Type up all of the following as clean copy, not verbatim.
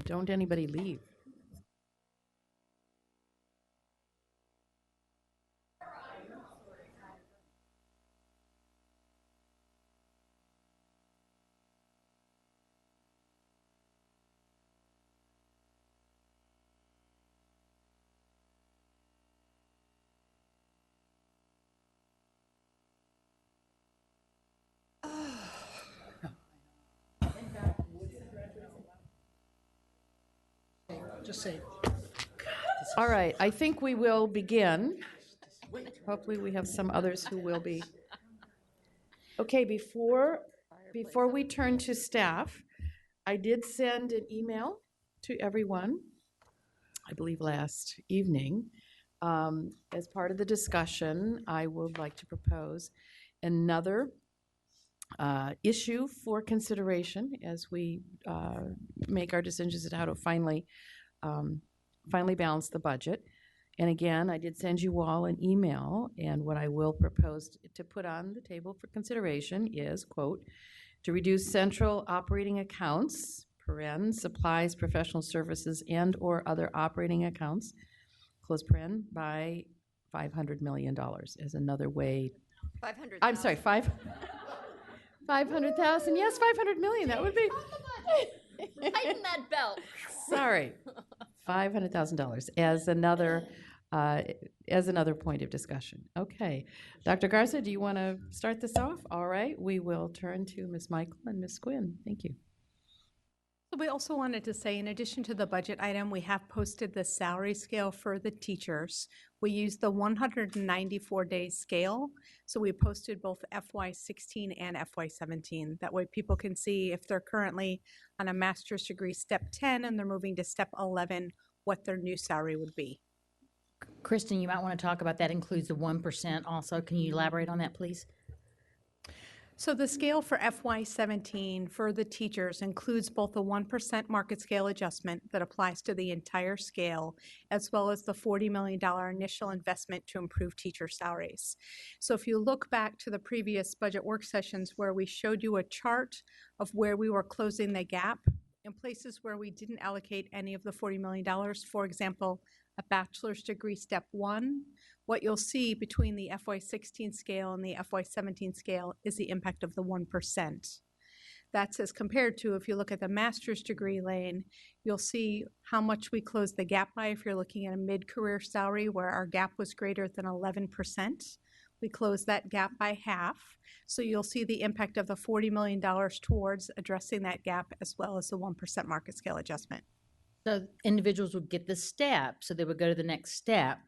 don't anybody leave. Just say. All right, I think we will begin. Hopefully we have some others who will be. Okay, before we turn to staff, I did send an email to everyone, I believe last evening. As part of the discussion, I would like to propose another issue for consideration as we make our decisions at how to finally balance the budget. And again, I did send you all an email, and what I will propose to put on the table for consideration is, quote, to reduce central operating accounts, paren, supplies, professional services, and/or other operating accounts, close paren, by $500 million as another way. 500,000. I'm sorry, 500,000. Yes, 500 million. That would be. Tighten that belt. Sorry, $500,000 as another point of discussion. Okay, Dr. Garza, do you want to start this off? All right, we will turn to Ms. Michael and Ms. Quinn. Thank you. So we also wanted to say, in addition to the budget item, we have posted the salary scale for the teachers. We use the 194-day scale. So we posted both FY16 and FY17. That way people can see if they're currently on a master's degree step 10 and they're moving to step 11, what their new salary would be. Kristen, you might want to talk about that includes the 1% also. Can you elaborate on that, please? So the scale for FY17 for the teachers includes both the 1% market scale adjustment that applies to the entire scale, as well as the $40 million initial investment to improve teacher salaries. So if you look back to the previous budget work sessions where we showed you a chart of where we were closing the gap, in places where we didn't allocate any of the $40 million, for example, a bachelor's degree step 1, what you'll see between the FY16 scale and the FY17 scale is the impact of the 1%. That's as compared to if you look at the master's degree lane, you'll see how much we closed the gap by if you're looking at a mid-career salary where our gap was greater than 11%. We closed that gap by half. So you'll see the impact of the $40 million towards addressing that gap as well as the 1% market scale adjustment. So individuals would get the step, so they would go to the next step,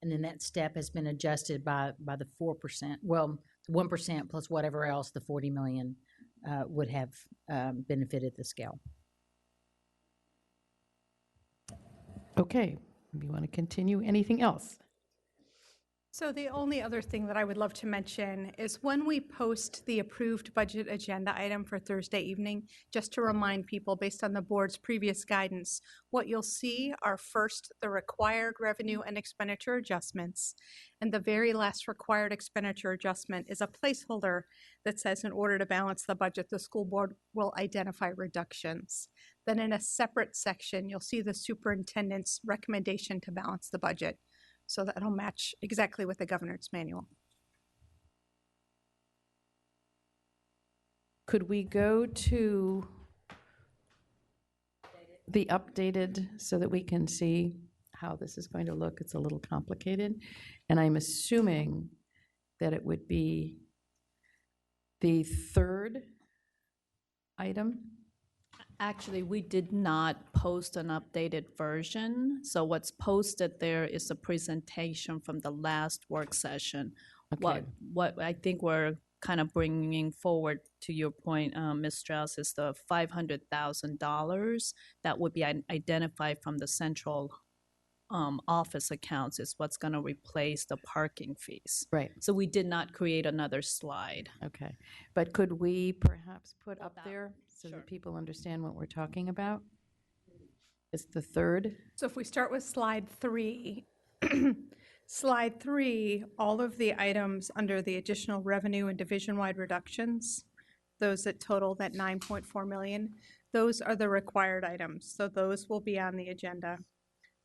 and then that step has been adjusted by the 4%. Well, 1% plus whatever else the 40 million would have benefited the scale. Okay, do you want to continue? Anything else? So the only other thing that I would love to mention is when we post the approved budget agenda item for Thursday evening, just to remind people based on the board's previous guidance, what you'll see are first the required revenue and expenditure adjustments, and the very last required expenditure adjustment is a placeholder that says in order to balance the budget, the school board will identify reductions. Then in a separate section, you'll see the superintendent's recommendation to balance the budget. So that'll match exactly with the governor's manual. Could we go to the updated so that we can see how this is going to look? It's a little complicated. And I'm assuming that it would be the third item. Actually, we did not post an updated version. So what's posted there is a presentation from the last work session. Okay. What I think we're kind of bringing forward to your point, Ms. Strauss, is the $500,000 that would be identified from the central office accounts is what's going to replace the parking fees. Right. So we did not create another slide. Okay. But could we perhaps put up that, there so sure. that people understand what we're talking about? It's the third. So if we start with slide 3, slide 3, all of the items under the additional revenue and division-wide reductions, those that total that $9.4 million, Those are the required items, so those will be on the agenda.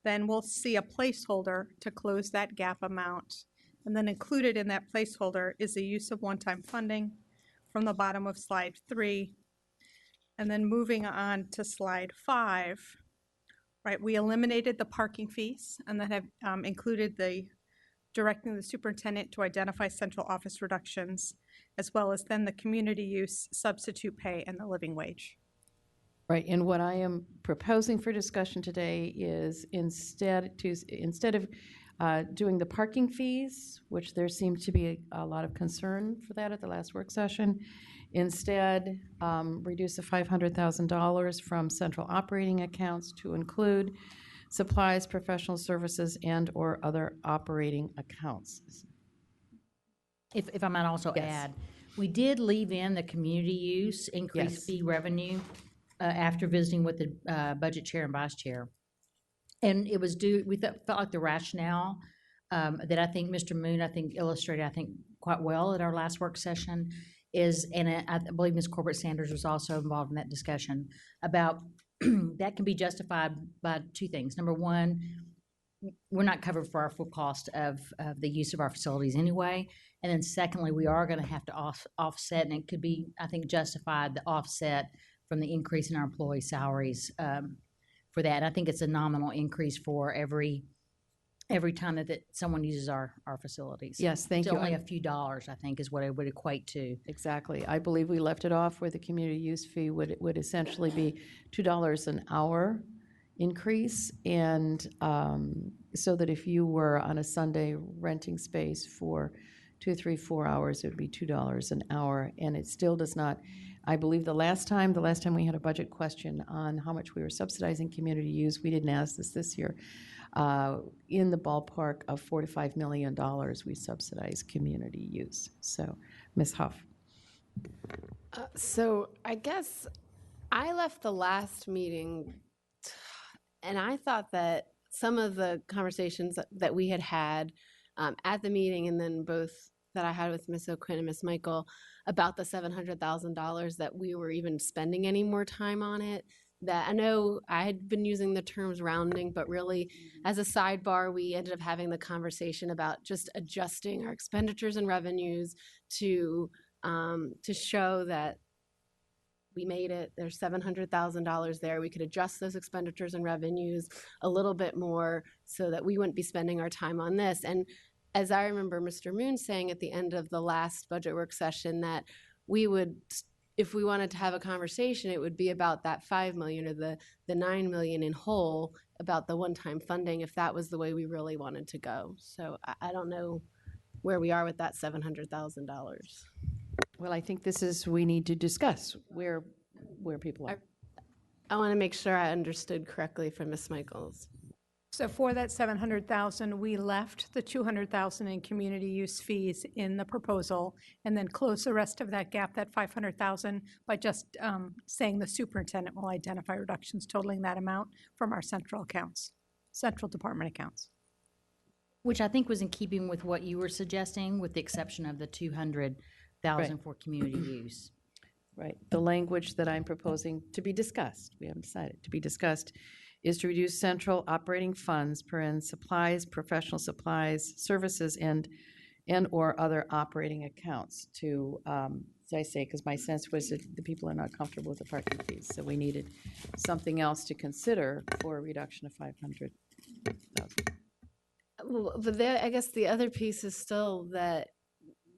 Then we'll see a placeholder to close that gap amount. And then included in that placeholder is the use of one-time funding from the bottom of slide 3. And then moving on to slide 5, right, we eliminated the parking fees and then have included the directing the superintendent to identify central office reductions, as well as then the community use, substitute pay, and the living wage. Right, and what I am proposing for discussion today is instead of doing the parking fees, which there seemed to be a lot of concern for that at the last work session, instead reduce the $500,000 from central operating accounts to include supplies, professional services, and/or other operating accounts. If I might also Yes. add, we did leave in the community use increased Yes. fee revenue after visiting with the budget chair and vice chair. And it was felt like the rationale that I think Mr. Moon, illustrated, quite well at our last work session is, and I believe Ms. Corbett Sanders was also involved in that discussion, about that can be justified by two things. Number one, we're not covered for our full cost of the use of our facilities anyway. And then secondly, we are going to have to offset, and it could be, I think, justified, the offset from the increase in our employee salaries for that. And I think it's a nominal increase for every time that someone uses our facilities. Yes, thank It's you. only a few dollars, I think, is what it would equate to. Exactly. I believe we left it off where the community use fee would essentially be $2 an hour increase, and so that if you were on a Sunday renting space for 2, 3, 4 hours, it would be $2 an hour, and it still does not. I believe the last time we had a budget question on how much we were subsidizing community use, we didn't ask this year, in the ballpark of $4 to $5 million we subsidize community use. So, Ms. Huff. So I guess I left the last meeting and I thought that some of the conversations that we had at the meeting, and then both that I had with Ms. O'Quinn and Ms. Michael about the $700,000, that we were even spending any more time on it. That I know I had been using the terms rounding, but really as a sidebar, we ended up having the conversation about just adjusting our expenditures and revenues to show that we made it. There's $700,000 there. We could adjust those expenditures and revenues a little bit more so that we wouldn't be spending our time on this. And as I remember Mr. Moon saying at the end of the last budget work session, that we would, if we wanted to have a conversation, it would be about that $5 million or the $9 million in whole, about the one-time funding, if that was the way we really wanted to go. So I don't know where we are with that $700,000. Well, I think we need to discuss where people are. I want to make sure I understood correctly from Ms. Michaels. So for that $700,000, we left the $200,000 in community use fees in the proposal, and then closed the rest of that gap, that $500,000, by just saying the superintendent will identify reductions totaling that amount from our central department accounts. Which I think was in keeping with what you were suggesting, with the exception of the $200,000 for community use. Right. The language that I'm proposing to be discussed, we haven't decided, to be discussed, is to reduce central operating funds, supplies, professional supplies, services, and/or other operating accounts to, as I say, because my sense was that the people are not comfortable with the parking fees, so we needed something else to consider for a reduction of $500,000. Well, but I guess the other piece is still that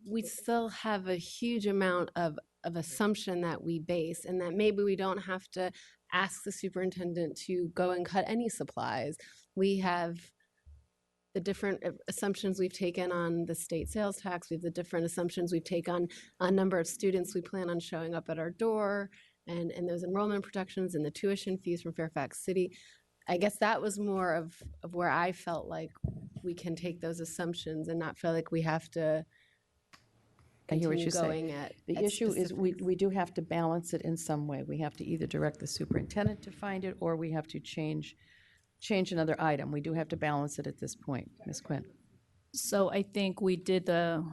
we still have a huge amount of assumption that we base, and that maybe we don't have to ask the superintendent to go and cut any supplies. We have the different assumptions we've taken on the state sales tax. We have the different assumptions we've taken on number of students we plan on showing up at our door, and those enrollment protections and the tuition fees from Fairfax City. I guess that was more of where I felt like we can take those assumptions and not feel like we have to I hear what continue you say. going at The at issue is specifics. we do have to balance it in some way. We have to either direct the superintendent to find it, or we have to change another item. We do have to balance it at this point. Ms. Quinn. So I think we did the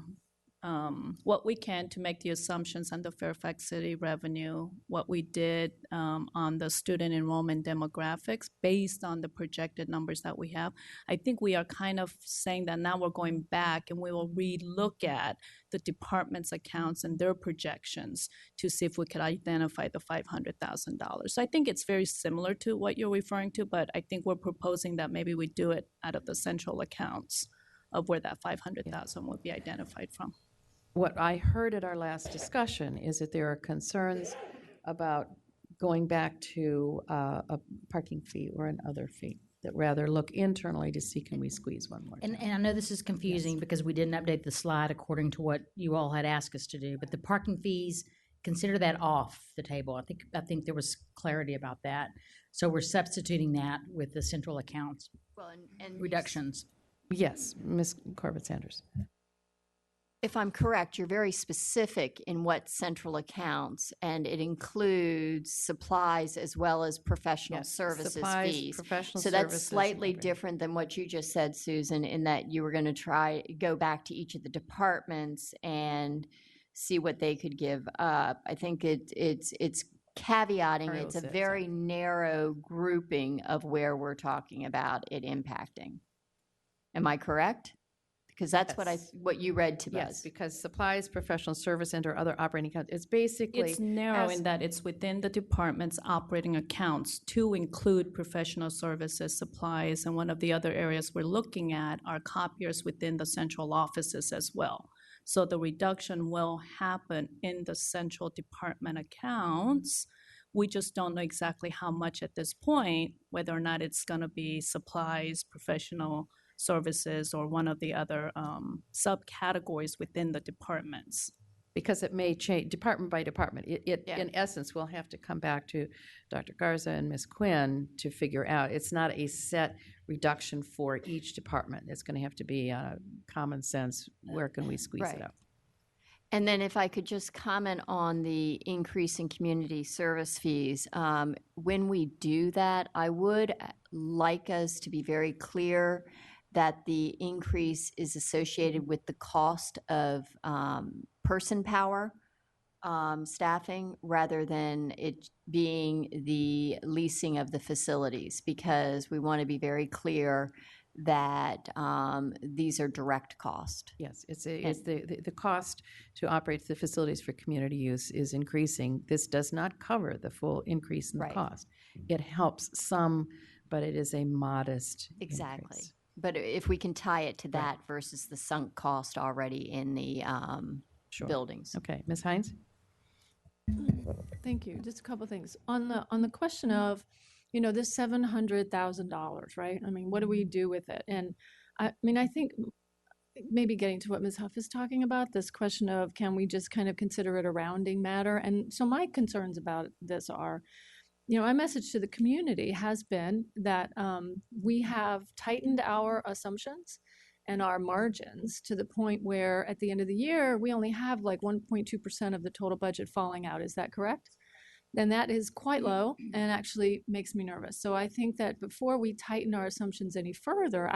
what we can to make the assumptions on the Fairfax City revenue, what we did on the student enrollment demographics based on the projected numbers that we have. I think we are kind of saying that now we're going back and we will re-look at the department's accounts and their projections to see if we could identify the $500,000. So I think it's very similar to what you're referring to, but I think we're proposing that maybe we do it out of the central accounts of where that 500,000 would be identified from. What I heard at our last discussion is that there are concerns about going back to a parking fee or another fee, that rather look internally to see can we squeeze one more time. And I know this is confusing because we didn't update the slide according to what you all had asked us to do, but the parking fees, consider that off the table. I think there was clarity about that. So we're substituting that with the central accounts Well, and Yes, reductions. Ms. Corbett-Sanders. If I'm correct, you're very specific in what central accounts, and it includes supplies as well as professional Yes, services supplies, fees. professional So that's services, slightly operating. different than what you just said, Susan, in that you were going to go back to each of the departments and see what they could give up. I think it's caveating, Ariel it's a said so. very narrow grouping of where we're talking about it impacting. Am I correct? Because that's Yes. what you read to Yes, us. because supplies, professional service, and or other operating accounts, it's basically. It's narrow as- in that it's within the department's operating accounts to include professional services, supplies, and one of the other areas we're looking at are copiers within the central offices as well. So the reduction will happen in the central department accounts. We just don't know exactly how much at this point, whether or not it's going to be supplies, professional services, or one of the other subcategories within the departments. Because it may change department by department. It Yeah. in essence, we'll have to come back to Dr. Garza and Ms. Quinn to figure out. It's not a set reduction for each department. It's going to have to be common sense. Where can we squeeze Right. it out? And then if I could just comment on the increase in community service fees. When we do that, I would like us to be very clear that the increase is associated with the cost of person power, staffing, rather than it being the leasing of the facilities, because we want to be very clear that these are direct cost. Yes, it's the cost to operate the facilities for community use is increasing. This does not cover the full increase in the Right. cost. It helps some, but it is a modest Exactly. increase. But if we can tie it to that versus the sunk cost already in the Sure. buildings. Okay, Ms. Hines? Thank you. Just a couple things. On the question of, this $700,000, right? I mean, what do we do with it? And I mean, I think maybe getting to what Ms. Huff is talking about, this question of can we just kind of consider it a rounding matter? And so my concerns about this are, my message to the community has been that we have tightened our assumptions and our margins to the point where at the end of the year, we only have like 1.2% of the total budget falling out. Is that correct? Then that is quite low and actually makes me nervous. So I think that before we tighten our assumptions any further,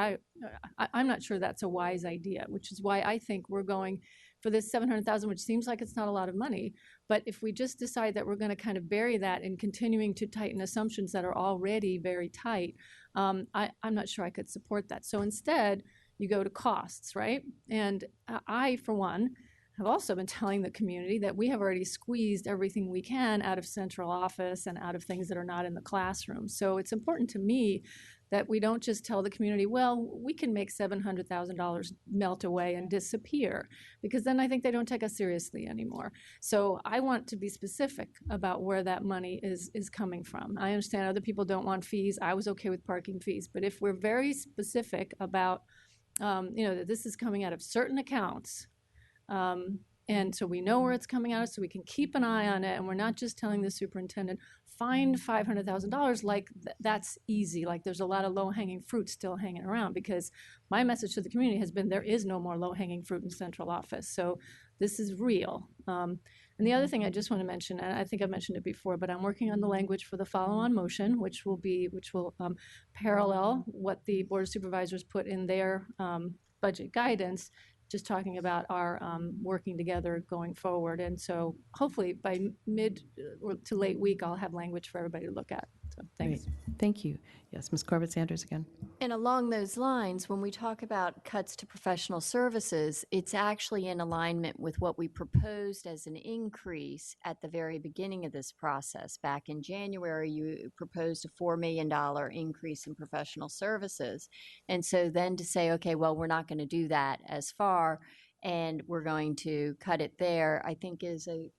I'm not sure that's a wise idea, which is why I think we're going for this 700,000, which seems like it's not a lot of money. But if we just decide that we're going to kind of bury that in continuing to tighten assumptions that are already very tight, I'm not sure I could support that. So instead, you go to costs, right? And I, for one, have also been telling the community that we have already squeezed everything we can out of central office and out of things that are not in the classroom. So it's important to me that we don't just tell the community, well, we can make $700,000 melt away and disappear, because then I think they don't take us seriously anymore. So I want to be specific about where that money is coming from. I understand other people don't want fees. I was okay with parking fees. But if we're very specific about, that this is coming out of certain accounts, and so we know where it's coming out of, so we can keep an eye on it, and we're not just telling the superintendent, find $500,000 like that's easy, like there's a lot of low-hanging fruit still hanging around, because my message to the community has been there is no more low-hanging fruit in central office. So this is real. And the other thing I just want to mention, and I think I mentioned it before, but I'm working on the language for the follow-on motion, which will parallel what the Board of Supervisors put in their budget guidance, just talking about our working together going forward. And so hopefully by mid or to late week, I'll have language for everybody to look at. So thanks. Great. Thank you. Yes, Ms. Corbett Sanders again. And along those lines, when we talk about cuts to professional services, it's actually in alignment with what we proposed as an increase at the very beginning of this process. Back in January, you proposed a $4 million increase in professional services. And so then to say, okay, well, we're not going to do that as far, and we're going to cut it there, I think is a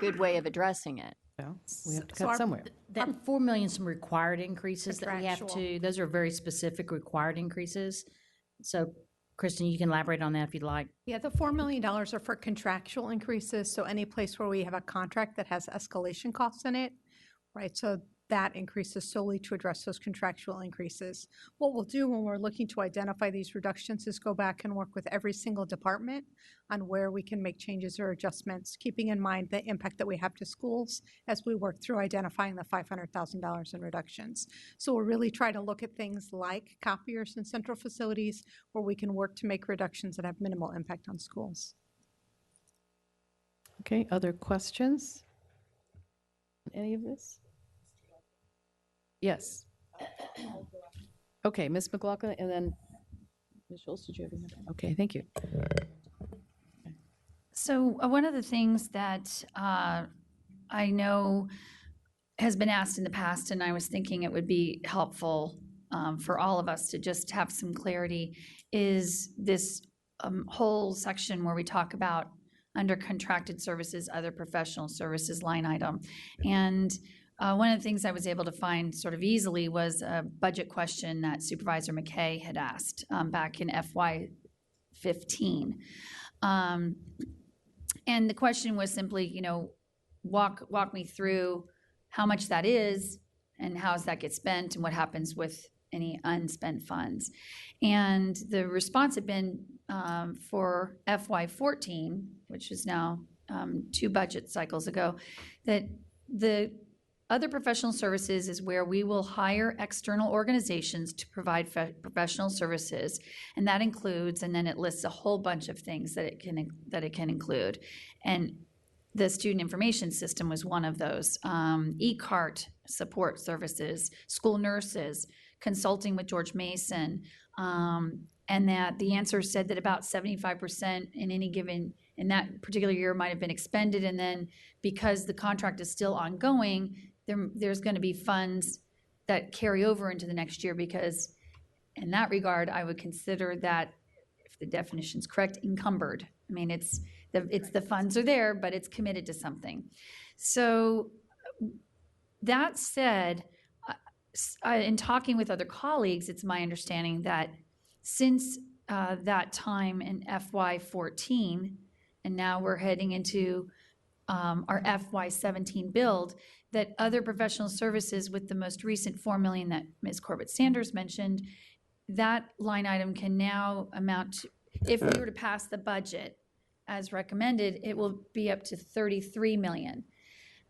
good way of addressing it. Well, we have to So cut our- somewhere. That 4 million, some required increases that we have Contractual. to, those are very specific required increases. So Kristen, you can elaborate on that if you'd like. Yeah, the $4 million are for contractual increases, so any place where we have a contract that has escalation costs in it, right? So that increase is solely to address those contractual increases. What we'll do when we're looking to identify these reductions is go back and work with every single department on where we can make changes or adjustments, keeping in mind the impact that we have to schools as we work through identifying the $500,000 in reductions. So we'll really try to look at things like copiers and central facilities where we can work to make reductions that have minimal impact on schools. Okay, other questions? Any of this? Yes. Okay, Ms. McLaughlin, and then Ms. Schultz, did you have anything? Okay, thank you. So one of the things that I know has been asked in the past, and I was thinking it would be helpful for all of us to just have some clarity, is this whole section where we talk about under contracted services, other professional services line item. And one of the things I was able to find sort of easily was a budget question that Supervisor McKay had asked back in FY15. And the question was simply, you know, walk me through how much that is and how does that get spent and what happens with any unspent funds. And the response had been for FY14, which is now 2 budget cycles ago, that the other professional services is where we will hire external organizations to provide professional services, and that includes, and then it lists a whole bunch of things that it can include, and the student information system was one of those. E-cart support services, school nurses, consulting with George Mason, and that the answer said that about 75% in that particular year might have been expended, and then because the contract is still ongoing, there's going to be funds that carry over into the next year, because in that regard, I would consider that, if the definition's correct, encumbered. I mean, it's the funds are there, but it's committed to something. So that said, in talking with other colleagues, it's my understanding that since that time in FY14, and now we're heading into our FY17 build, that other professional services with the most recent $4 million that Ms. Corbett Sanders mentioned, that line item can now amount to, if we were to pass the budget as recommended, it will be up to $33 million.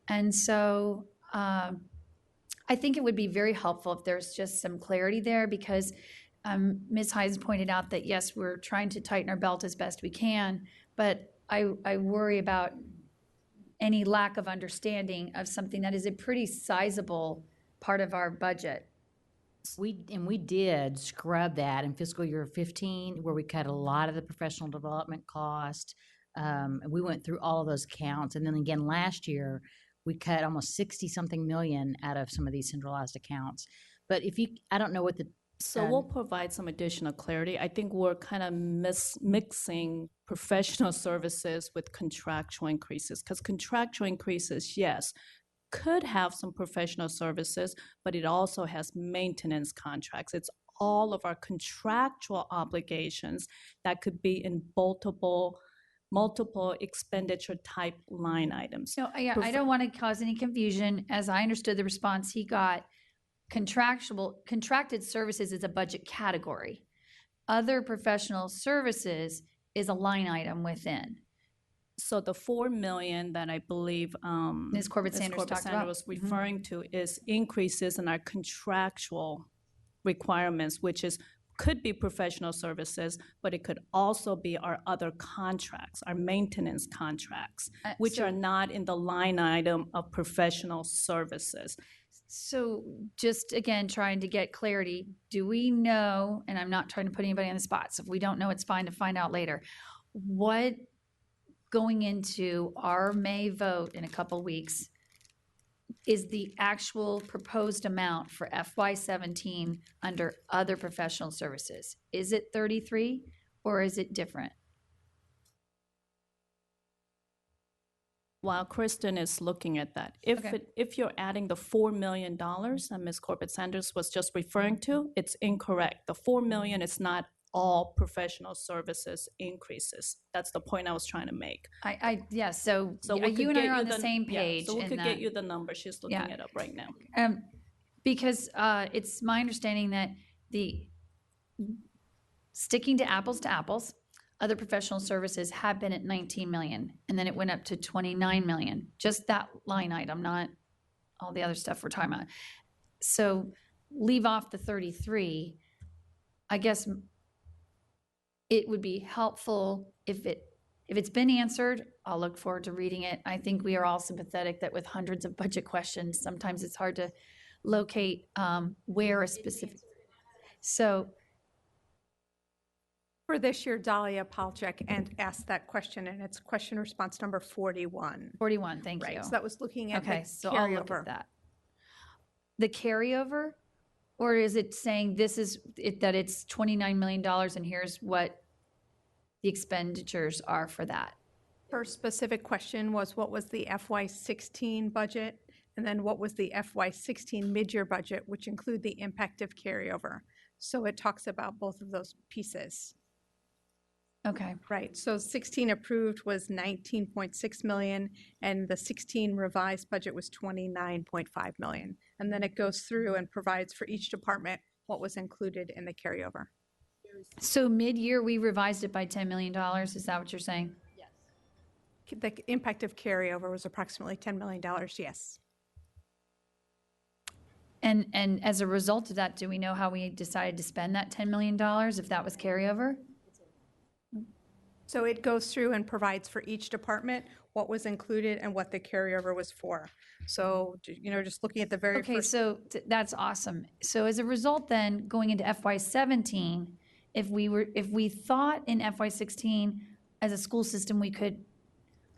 And so I think it would be very helpful if there's just some clarity there, because Ms. Hines pointed out that, yes, we're trying to tighten our belt as best we can, but I worry about any lack of understanding of something that is a pretty sizable part of our budget. We did scrub that in fiscal year 15, where we cut a lot of the professional development cost. And we went through all of those accounts. And then again, last year, we cut almost 60-something million out of some of these centralized accounts. But I don't know what the So we'll provide some additional clarity. I think we're kind of mixing professional services with contractual increases, because contractual increases, yes, could have some professional services, but it also has maintenance contracts. It's all of our contractual obligations that could be in multiple expenditure type line items. So I don't want to cause any confusion. As I understood the response he got, contracted services is a budget category. Other professional services is a line item within. So the $4 million that I believe Ms. Corbett Sanders talked about was referring to is increases in our contractual requirements, which is could be professional services, but it could also be our other contracts, our maintenance contracts, which so- are not in the line item of professional services. So just again, trying to get clarity, do we know, and I'm not trying to put anybody on the spot, so if we don't know, it's fine to find out later, what going into our May vote in a couple weeks is the actual proposed amount for FY17 under other professional services? Is it 33 or is it different? While Kristen is looking at that, if you're adding the $4 million that Ms. Corbett Sanders was just referring to, it's incorrect. The $4 million is not all professional services increases. That's the point I was trying to make. Yeah, so we could you and I get are you on the same yeah, page so we in could that. get you the number. She's looking Yeah. it up right now. Because it's my understanding that sticking to apples, other professional services have been at 19 million, and then it went up to 29 million. Just that line item, not all the other stuff we're talking about. So leave off the 33. I guess it would be helpful if it's been answered. I'll look forward to reading it. I think we are all sympathetic that with hundreds of budget questions, sometimes it's hard to locate where a specific. So For this year, Dahlia Palchik and asked that question, and it's question response number 41. 41, thank you. Right, so that was looking at the Okay, so I'll look carryover. at that. The carryover, or is it saying this is that it's $29 million and here's what the expenditures are for that? Her specific question was what was the FY16 budget, and then what was the FY16 mid-year budget, which include the impact of carryover. So it talks about both of those pieces. Okay, Right, so 16 approved was 19.6 million, and the 16 revised budget was 29.5 million. And then it goes through and provides for each department what was included in the carryover. so mid-year, we revised it by $10 million, is that what you're saying? The impact of carryover was approximately $10 million, yes. And as a result of that, do we know how we decided to spend that $10 million, if that was carryover? So it goes through and provides for each department what was included and what the carryover was for. So, just looking at the very Okay, first. so that's awesome. So as a result then, going into FY17, if we thought in FY16 as a school system, we could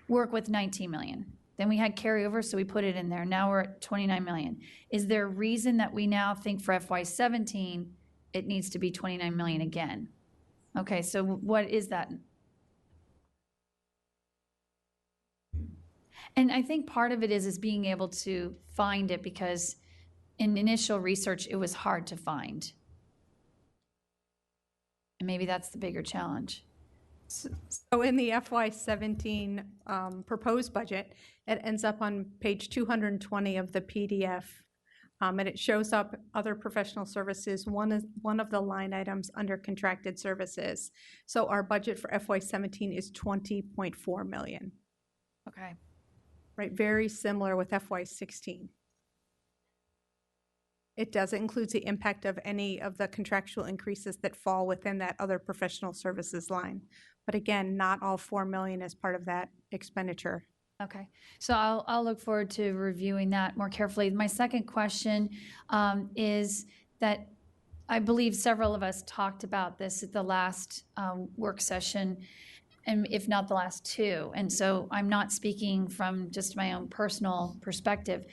work with 19 million. Then we had carryover, so we put it in there. Now we're at 29 million. Is there a reason that we now think for FY17, it needs to be 29 million again? Okay, so what is that? And I think part of it is being able to find it, because in initial research, it was hard to find. And maybe that's the bigger challenge. So in the FY17 proposed budget, it ends up on page 220 of the PDF. And it shows up other professional services, one of the line items under contracted services. So our budget for FY17 is 20.4 million. Okay. Right, very similar with FY16. It does include the impact of any of the contractual increases that fall within that other professional services line. But again, not all 4 million is part of that expenditure. Okay, so I'll look forward to reviewing that more carefully. My second question is that I believe several of us talked about this at the last work session, and if not the last two. And so I'm not speaking from just my own personal perspective.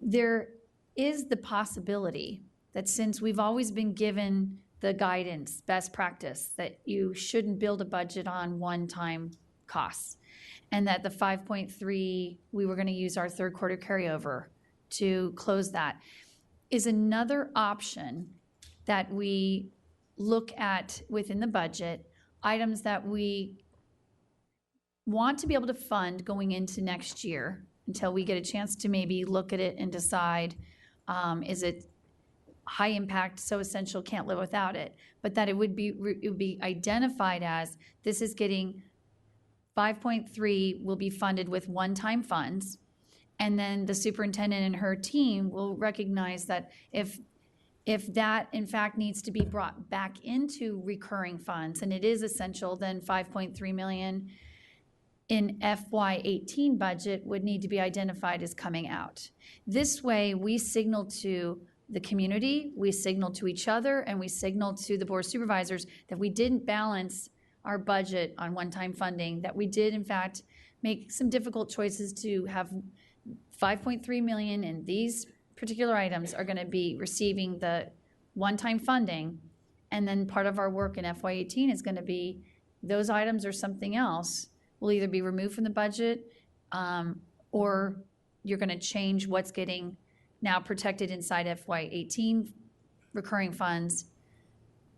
There is the possibility that since we've always been given the guidance, best practice, that you shouldn't build a budget on one-time costs, and that the 5.3, we were going to use our third quarter carryover to close that, is another option that we look at within the budget, items that we want to be able to fund going into next year until we get a chance to maybe look at it and decide, is it high impact, so essential, can't live without it, but that it would be identified as this is getting 5.3 will be funded with one-time funds, and then the superintendent and her team will recognize that if if that in fact needs to be brought back into recurring funds, and it is essential, then 5.3 million in FY18 budget would need to be identified as coming out. This way, we signal to the community, we signal to each other, and we signal to the Board of Supervisors that we didn't balance our budget on one-time funding, that we did in fact make some difficult choices to have 5.3 million in these particular items are going to be receiving the one-time funding, and then part of our work in FY18 is going to be those items or something else will either be removed from the budget, or you're going to change what's getting now protected inside FY18 recurring funds.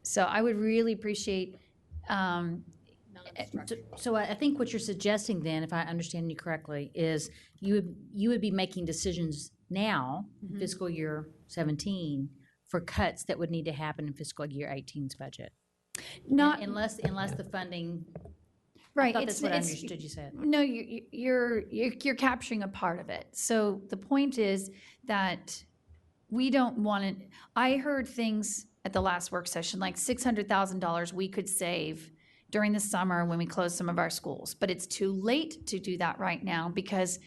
So I would really appreciate. So I think what you're suggesting then, if I understand you correctly, is you would be making decisions now, fiscal year 17, for cuts that would need to happen in fiscal year 18's budget. Not Unless the funding, right. I thought that's what I understood you said. No, you're capturing a part of it. So the point is that we don't want to. I heard things at the last work session like $600,000 we could save during the summer when we close some of our schools, but it's too late to do that right now because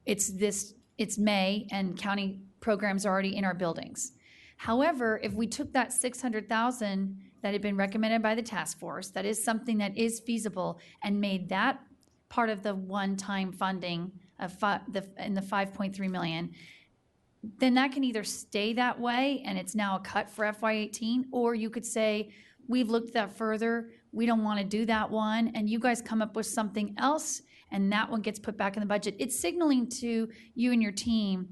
it's May and county programs are already in our buildings. However, if we took that $600,000 that had been recommended by the task force, that is something that is feasible, and made that part of the one-time funding of in the 5.3 million, then that can either stay that way and it's now a cut for FY18, or you could say, we've looked at that further, we don't want to do that one, and you guys come up with something else, and that one gets put back in the budget. It's signaling to you and your team,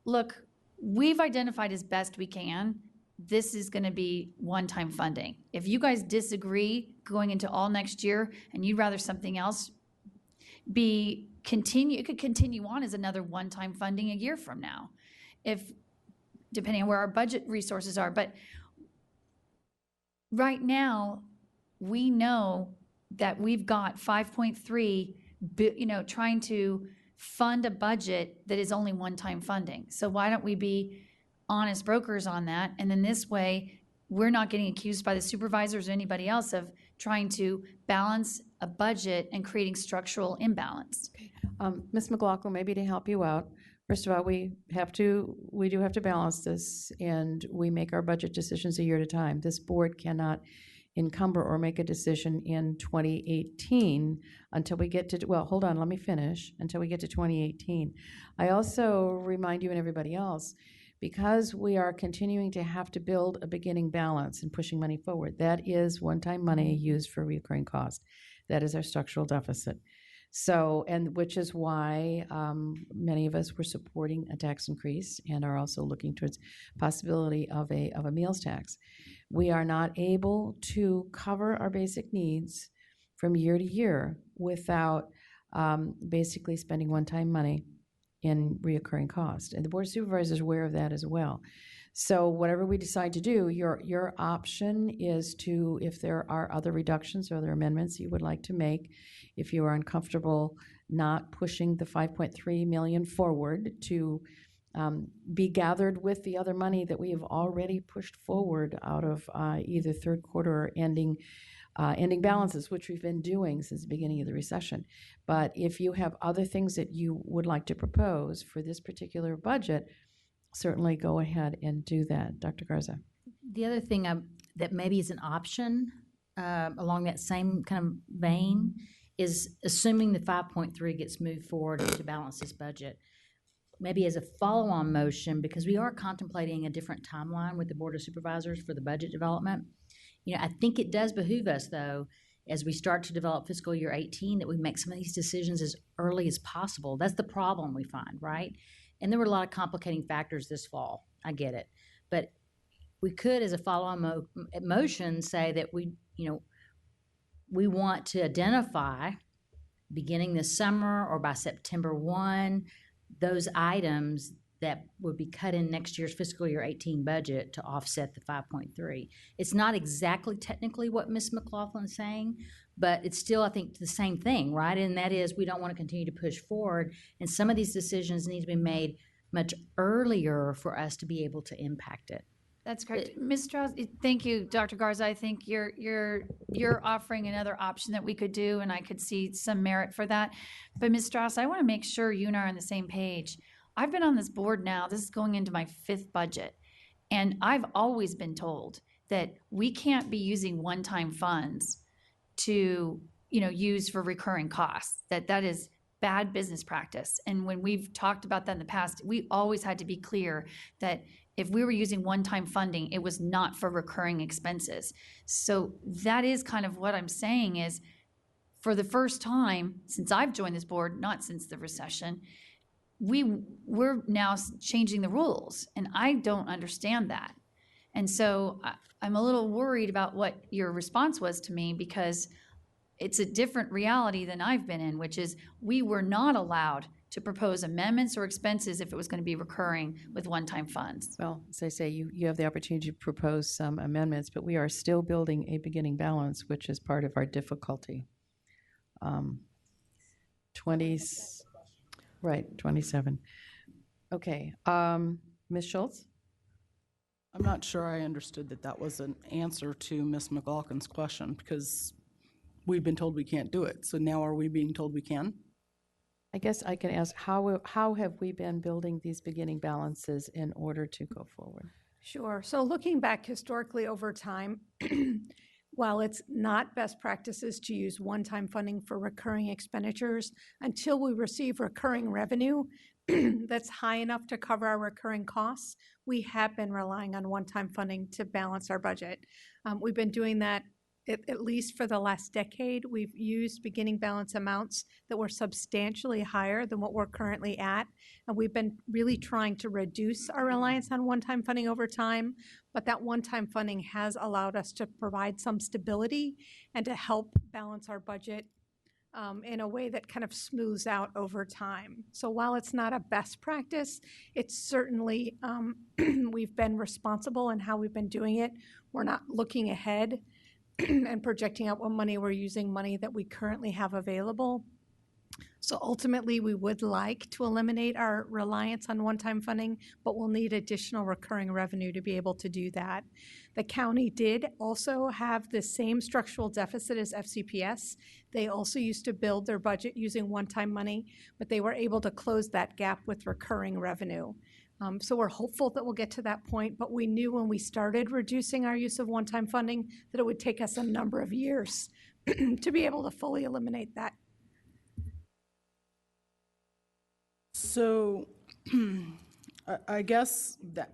look, we've identified as best we can, this is going to be one-time funding. If you guys disagree going into all next year and you'd rather something else it could continue on as another one-time funding a year from now, depending on where our budget resources are. But right now, we know that we've got 5.3, trying to fund a budget that is only one-time funding. So why don't we be honest brokers on that? And then this way, we're not getting accused by the supervisors or anybody else of trying to balance a budget and creating structural imbalance. Ms. McLaughlin, maybe to help you out, first of all, we do have to balance this, and we make our budget decisions a year at a time. This board cannot encumber or make a decision in 2018 until we get to, well, hold on, let me finish, until we get to 2018. I also remind you and everybody else, because we are continuing to have to build a beginning balance and pushing money forward, that is one-time money used for recurring cost. That is our structural deficit. So, and which is why many of us were supporting a tax increase and are also looking towards possibility of a meals tax. We are not able to cover our basic needs from year to year without basically spending one-time money in reoccurring cost. And the Board of Supervisors is aware of that as well. So whatever we decide to do, your option is to, if there are other reductions or other amendments you would like to make, if you are uncomfortable not pushing the 5.3 million forward to be gathered with the other money that we have already pushed forward out of either third quarter or ending balances, which we've been doing since the beginning of the recession. But if you have other things that you would like to propose for this particular budget, certainly go ahead and do that. Dr. Garza. The other thing that maybe is an option along that same kind of vein is assuming the 5.3 gets moved forward to balance this budget. Maybe as a follow-on motion, because we are contemplating a different timeline with the Board of Supervisors for the budget development. I think it does behoove us, though, as we start to develop fiscal year 18, that we make some of these decisions as early as possible. That's the problem we find, right? And there were a lot of complicating factors this fall. I get it. But we could, as a follow-on motion, say that we want to identify, beginning this summer or by September 1, those items that would be cut in next year's fiscal year 18 budget to offset the 5.3. It's not exactly technically what Ms. McLaughlin is saying, but it's still, I think, the same thing, right? And that is, we don't want to continue to push forward, and some of these decisions need to be made much earlier for us to be able to impact it. That's correct. Ms. Strauss, thank you, Dr. Garza. I think you're offering another option that we could do, and I could see some merit for that. But Ms. Strauss, I want to make sure you and I are on the same page. I've been on this board now. This is going into my 5th budget, and I've always been told that we can't be using one-time funds to, use for recurring costs. That is bad business practice. And when we've talked about that in the past, we always had to be clear that if we were using one-time funding, it was not for recurring expenses. So that is kind of what I'm saying is, for the first time since I've joined this board, not since the recession, we're now changing the rules, and I don't understand that. And so I'm a little worried about what your response was to me, because it's a different reality than I've been in, which is we were not allowed to propose amendments or expenses if it was going to be recurring with one-time funds. Well, as I say, you have the opportunity to propose some amendments, but we are still building a beginning balance, which is part of our difficulty. 27. Okay, Ms. Schultz? I'm not sure I understood that was an answer to Ms. McLaughlin's question, because we've been told we can't do it. So now are we being told we can? I guess I can ask, how have we been building these beginning balances in order to go forward? Sure. So looking back historically over time, while it's not best practices to use one-time funding for recurring expenditures until we receive recurring revenue that's high enough to cover our recurring costs, we have been relying on one-time funding to balance our budget. We've been doing that at least for the last decade. We've used beginning balance amounts that were substantially higher than what we're currently at. And we've been really trying to reduce our reliance on one-time funding over time. But that one-time funding has allowed us to provide some stability and to help balance our budget in a way that kind of smooths out over time. So while it's not a best practice, it's certainly, we've been responsible in how we've been doing it. We're not looking ahead and projecting out what money we're using, money that we currently have available. So ultimately, we would like to eliminate our reliance on one-time funding, but we'll need additional recurring revenue to be able to do that. The county did also have the same structural deficit as FCPS. They also used to build their budget using one-time money, but they were able to close that gap with recurring revenue. So we're hopeful that we'll get to that point, but we knew when we started reducing our use of one-time funding that it would take us a number of years to be able to fully eliminate that. So I guess that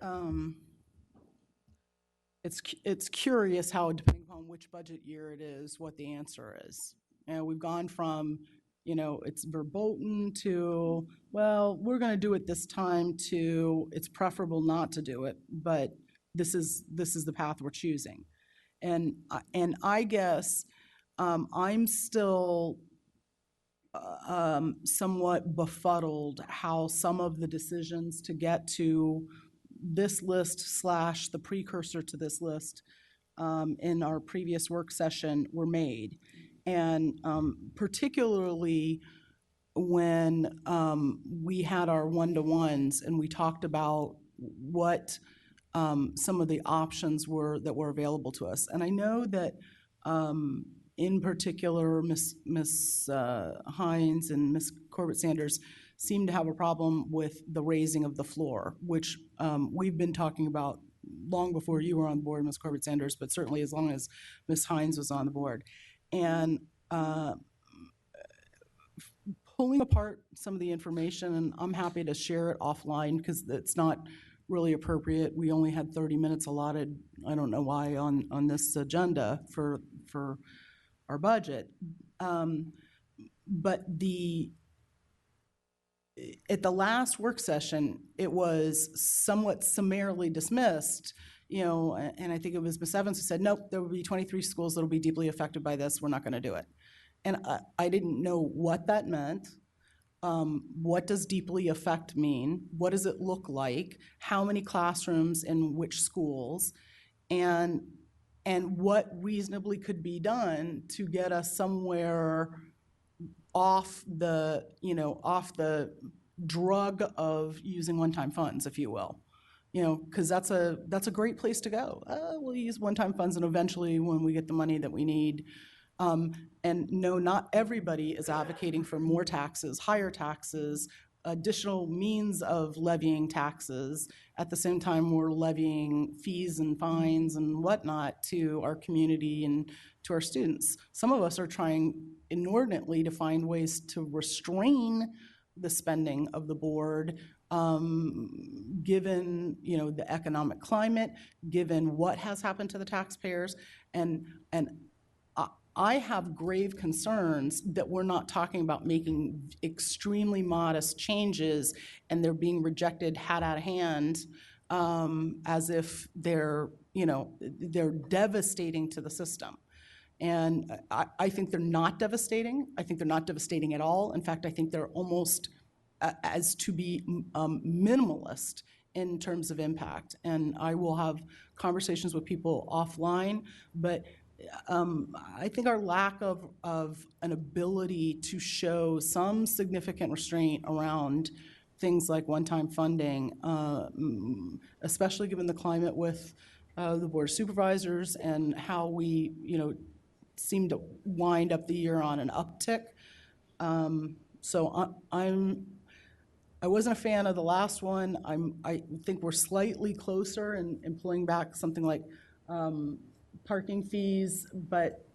it's curious how, depending upon which budget year it is, what the answer is. And we've gone from, it's verboten to, well, we're going to do it this time, to it's preferable not to do it, but this is the path we're choosing. And I guess I'm still somewhat befuddled how some of the decisions to get to this list / the precursor to this list in our previous work session were made. And particularly when we had our one-to-ones and we talked about what some of the options were that were available to us. And I know that in particular, Ms. Hines and Ms. Corbett-Sanders seem to have a problem with the raising of the floor, which we've been talking about long before you were on the board, Ms. Corbett-Sanders, but certainly as long as Ms. Hines was on the board. And pulling apart some of the information, and I'm happy to share it offline because it's not really appropriate. We only had 30 minutes allotted, I don't know why, on this agenda for our budget. But at the last work session, it was somewhat summarily dismissed, and I think it was Ms. Evans who said, nope, there will be 23 schools that will be deeply affected by this. We're not going to do it. And I didn't know what that meant. What does deeply affect mean? What does it look like? How many classrooms in which schools? And what reasonably could be done to get us somewhere off the drug of using one-time funds, if you will. because that's a great place to go. We'll use one-time funds, and eventually, when we get the money that we need. And no, not everybody is advocating for more taxes, higher taxes, additional means of levying taxes. At the same time, we're levying fees and fines and whatnot to our community and to our students. Some of us are trying inordinately to find ways to restrain the spending of the board, given the economic climate, given what has happened to the taxpayers, and I have grave concerns that we're not talking about making extremely modest changes and they're being rejected hat out of hand, as if they're devastating to the system. And I think they're not devastating. I think they're not devastating at all. In fact, I think they're almost as to be minimalist in terms of impact. And I will have conversations with people offline, but I think our lack of an ability to show some significant restraint around things like one-time funding, especially given the climate with the Board of Supervisors and how we, seem to wind up the year on an uptick. So I wasn't a fan of the last one. I think we're slightly closer in pulling back something like parking fees, but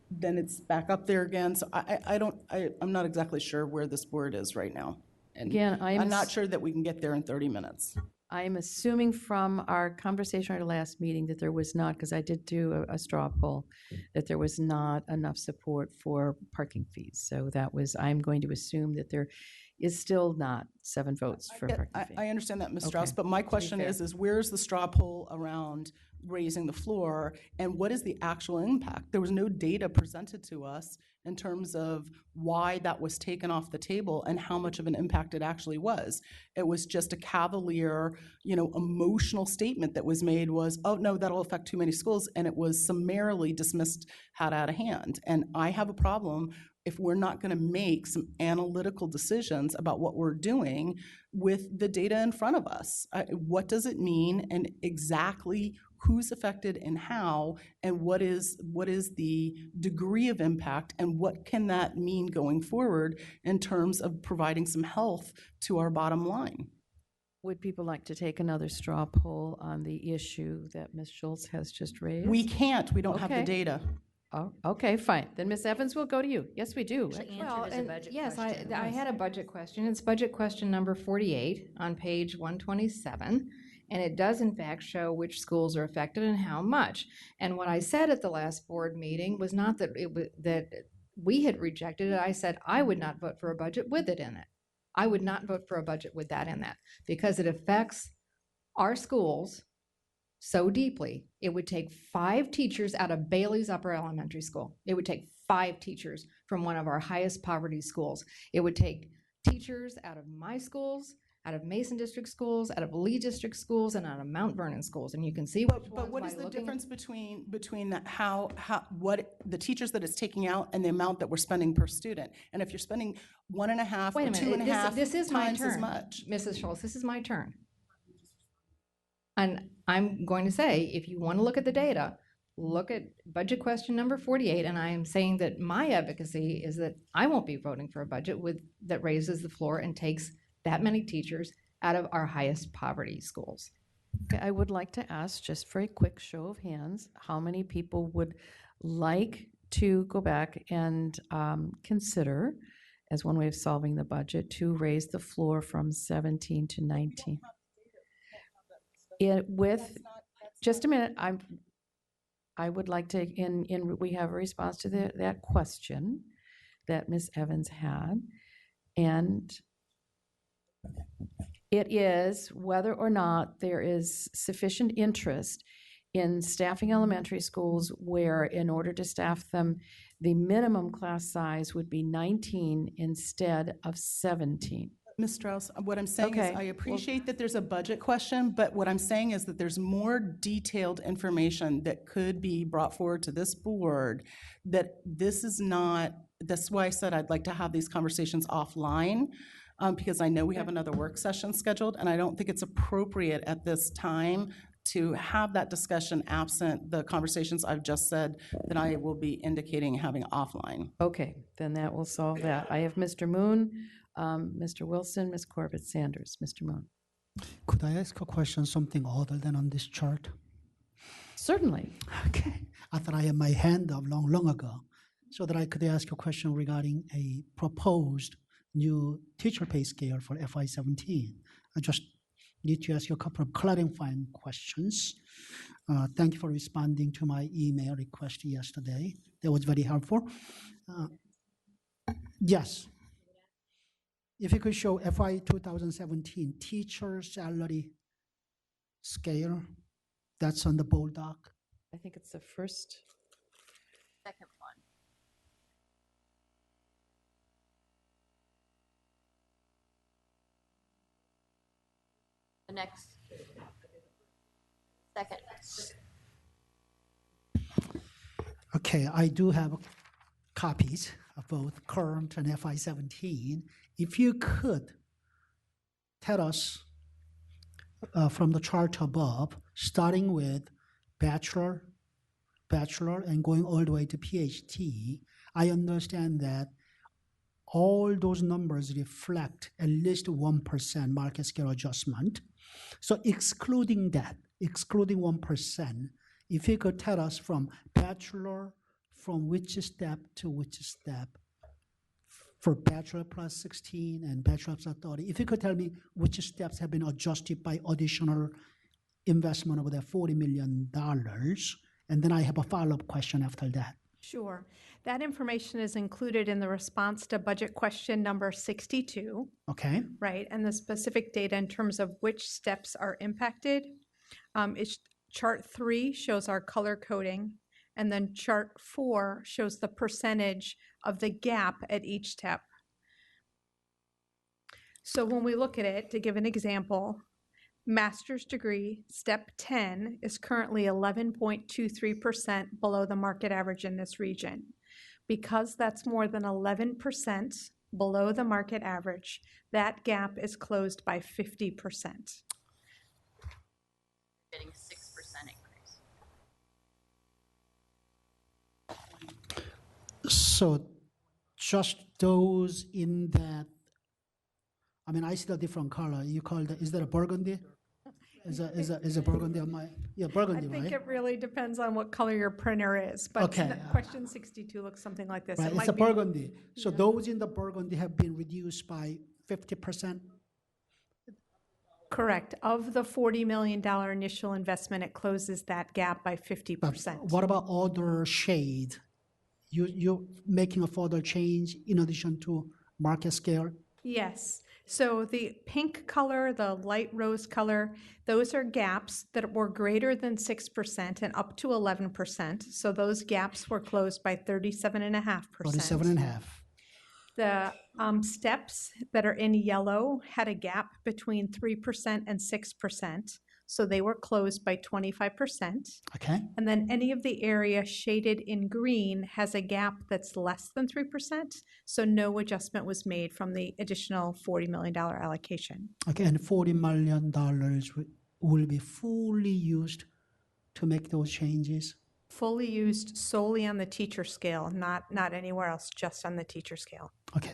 then it's back up there again. So I'm not exactly sure where this board is right now. And Again, I'm not sure that we can get there in 30 minutes. I am assuming from our conversation at our last meeting that there was not, because I did do a straw poll, that there was not enough support for parking fees. So I'm going to assume that there is still not 7 votes for parking fees. I understand that, Ms. Okay. Strauss, but my question is where's the straw poll around raising the floor, and what is the actual impact? There was no data presented to us in terms of why that was taken off the table and how much of an impact it actually was. It was just a cavalier, emotional statement that was made was, oh, no, that'll affect too many schools, and it was summarily dismissed, had out of hand. And I have a problem if we're not going to make some analytical decisions about what we're doing with the data in front of us. What does it mean, and exactly who's affected and how, and what is the degree of impact, and what can that mean going forward in terms of providing some health to our bottom line? Would people like to take another straw poll on the issue that Ms. Schultz has just raised? We can't. We don't have the Okay. data. Oh, okay, fine. Then Ms. Evans will go to you. Yes, we do. Well, and yes, I had a budget question. It's budget question number 48 on page 127. And it does in fact show which schools are affected and how much. And what I said at the last board meeting was not that that we had rejected it. I said I would not vote for a budget with it in it. I would not vote for a budget with that in that, because it affects our schools so deeply. It would take 5 teachers out of Bailey's Upper Elementary School. It would take 5 teachers from one of our highest poverty schools. It would take teachers out of my schools, out of Mason District schools, out of Lee District schools, and out of Mount Vernon schools. And you can see But what is the difference between what the teachers that it's taking out and the amount that we're spending per student? And if you're spending 1.5 Wait a or minute, 2.5 this is my times as turn, much. Mrs. Schultz, this is my turn. And I'm going to say, if you want to look at the data, look at budget question number 48, and I am saying that my advocacy is that I won't be voting for a budget that raises the floor and takes that many teachers out of our highest poverty schools. Okay, I would like to ask, just for a quick show of hands, how many people would like to go back and consider, as one way of solving the budget, to raise the floor from 17 to 19? Just a minute, I would like to, we have a response to that question that Ms. Evans had, and it is whether or not there is sufficient interest in staffing elementary schools where, in order to staff them, the minimum class size would be 19 instead of 17. Ms. Strauss, what I'm saying Okay, is I appreciate that there's a budget question, but what I'm saying is that there's more detailed information that could be brought forward to this board, that this is not, that's why I said I'd like to have these conversations offline. because I know we have another work session scheduled, and I don't think it's appropriate at this time to have that discussion absent the conversations I've just said that I will be indicating having offline. Okay, then that will solve that. I have Mr. Moon, Mr. Wilson, Ms. Corbett Sanders. Mr. Moon. Could I ask a question, something other than on this chart? Certainly. Okay. I thought I had my hand up long ago, so that I could ask a question regarding a proposed new teacher pay scale for FY17. I just need to ask you a couple of clarifying questions. Thank you for responding to my email request yesterday. That was very helpful. Yes. If you could show FY 2017 teacher salary scale, that's on the bold doc. I think it's the first. Second one. The next. Second. Okay, I do have copies of both current and FY17. If you could tell us from the chart above, starting with bachelor, and going all the way to PhD, I understand that all those numbers reflect at least 1% market scale adjustment. So excluding that, excluding 1%, if you could tell us from bachelor, from which step to which step, for bachelor plus 16 and bachelor plus 30, if you could tell me which steps have been adjusted by additional investment of that $40 million, and then I have a follow-up question after that. Sure. That information is included in the response to budget question number 62. Okay. Right, and the specific data in terms of which steps are impacted. Chart 3 shows our color coding, and then chart 4 shows the percentage of the gap at each step. So when we look at it, to give an example, master's degree, step 10 is currently 11.23% below the market average in this region. Because that's more than 11% below the market average, that gap is closed by 50%. Getting 6% increase. So just those in that, I mean, I see the different color. You call that, is that a burgundy? Is a burgundy on my, yeah, burgundy, I think right? it really depends on what color your printer is, but Okay. question 62 looks something like this. Right, It it's might a be- burgundy. So those in the burgundy have been reduced by 50%? Correct. Of the $40 million initial investment, it closes that gap by But 50%. what about other shade? You're making a further change in addition to market scale? Yes. So the pink color, the light rose color, those are gaps that were greater than 6% and up to 11%. So those gaps were closed by 37.5%. 37.5. The steps that are in yellow had a gap between 3% and 6%. So they were closed by 25%. Okay. And then any of the area shaded in green has a gap that's less than 3%. So no adjustment was made from the additional $40 million allocation. Okay, and $40 million will be fully used to make those changes? Fully used solely on the teacher scale, not anywhere else, just on the teacher scale. Okay,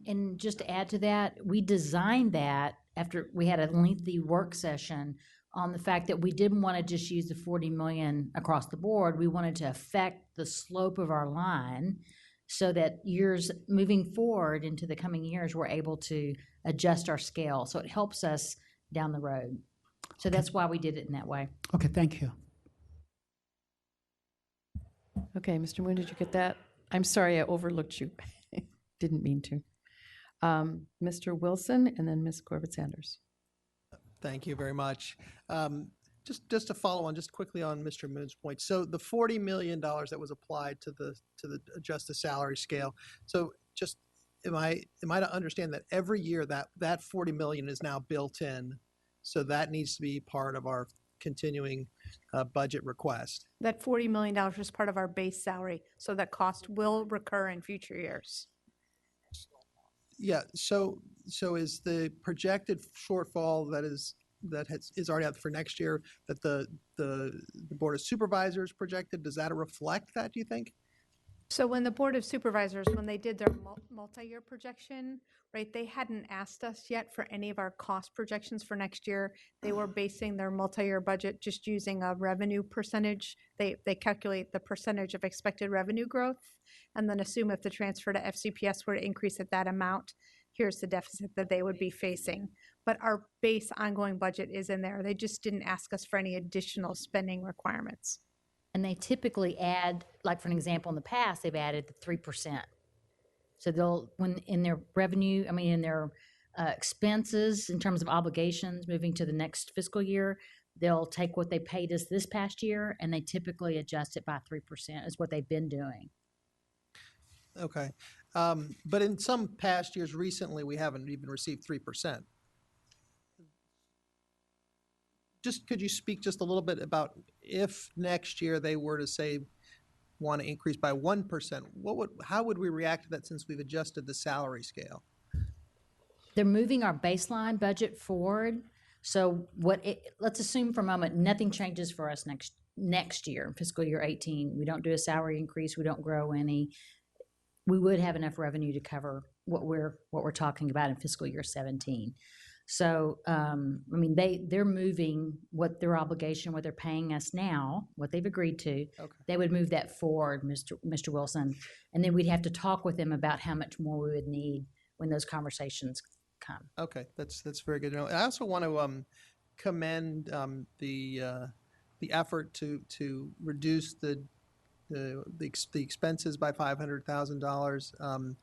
And just to add to that, we designed that after we had a lengthy work session on the fact that we didn't want to just use the 40 million across the board. We wanted to affect the slope of our line so that years moving forward into the coming years, we're able to adjust our scale. So it helps us down the road. So that's why we did it in that way. Okay, thank you. Okay, Mr. Moon, did you get that? I'm sorry, I overlooked you. Didn't mean to. Mr. Wilson and then Ms. Corbett Sanders. Thank you very much. Just to follow on, just quickly on Mr. Moon's point. So the $40 million that was applied to the adjust the salary scale. So just am I to understand that every year that $40 million is now built in, so that needs to be part of our continuing budget request? That $40 million is part of our base salary, so that cost will recur in future years. Yeah, so is the projected shortfall is already out for next year that the Board of Supervisors projected, does that reflect that, do you think? So when the Board of Supervisors, when they did their multi-year projection, right, they hadn't asked us yet for any of our cost projections for next year. They were basing their multi-year budget just using a revenue percentage. They calculate the percentage of expected revenue growth and then assume if the transfer to FCPS were to increase at that amount, here's the deficit that they would be facing. But our base ongoing budget is in there. They just didn't ask us for any additional spending requirements. And they typically add, like for an example, in the past, they've added the 3%. So they'll, when in their revenue, in their expenses, in terms of obligations, moving to the next fiscal year, they'll take what they paid us this past year and they typically adjust it by 3% is what they've been doing. Okay. But in some past years recently, we haven't even received 3%. Just could you speak just a little bit about if next year they were to say want to increase by 1%, how would we react to that since we've adjusted the salary scale? They're moving our baseline budget forward. So let's assume for a moment nothing changes for us next year, fiscal year 18. We don't do a salary increase. We don't grow any. We would have enough revenue to cover what we're talking about in fiscal year 17. So, they're moving what their obligation, what they're paying us now, what they've agreed to. Okay. They would move that forward, Mr. Wilson, and then we'd have to talk with them about how much more we would need when those conversations come. Okay, that's very good to know. I also want to commend the effort to reduce the expenses by $500,000.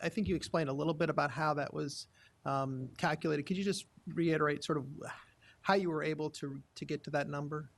I think you explained a little bit about how that was calculated. Could you just reiterate sort of how you were able to get to that number?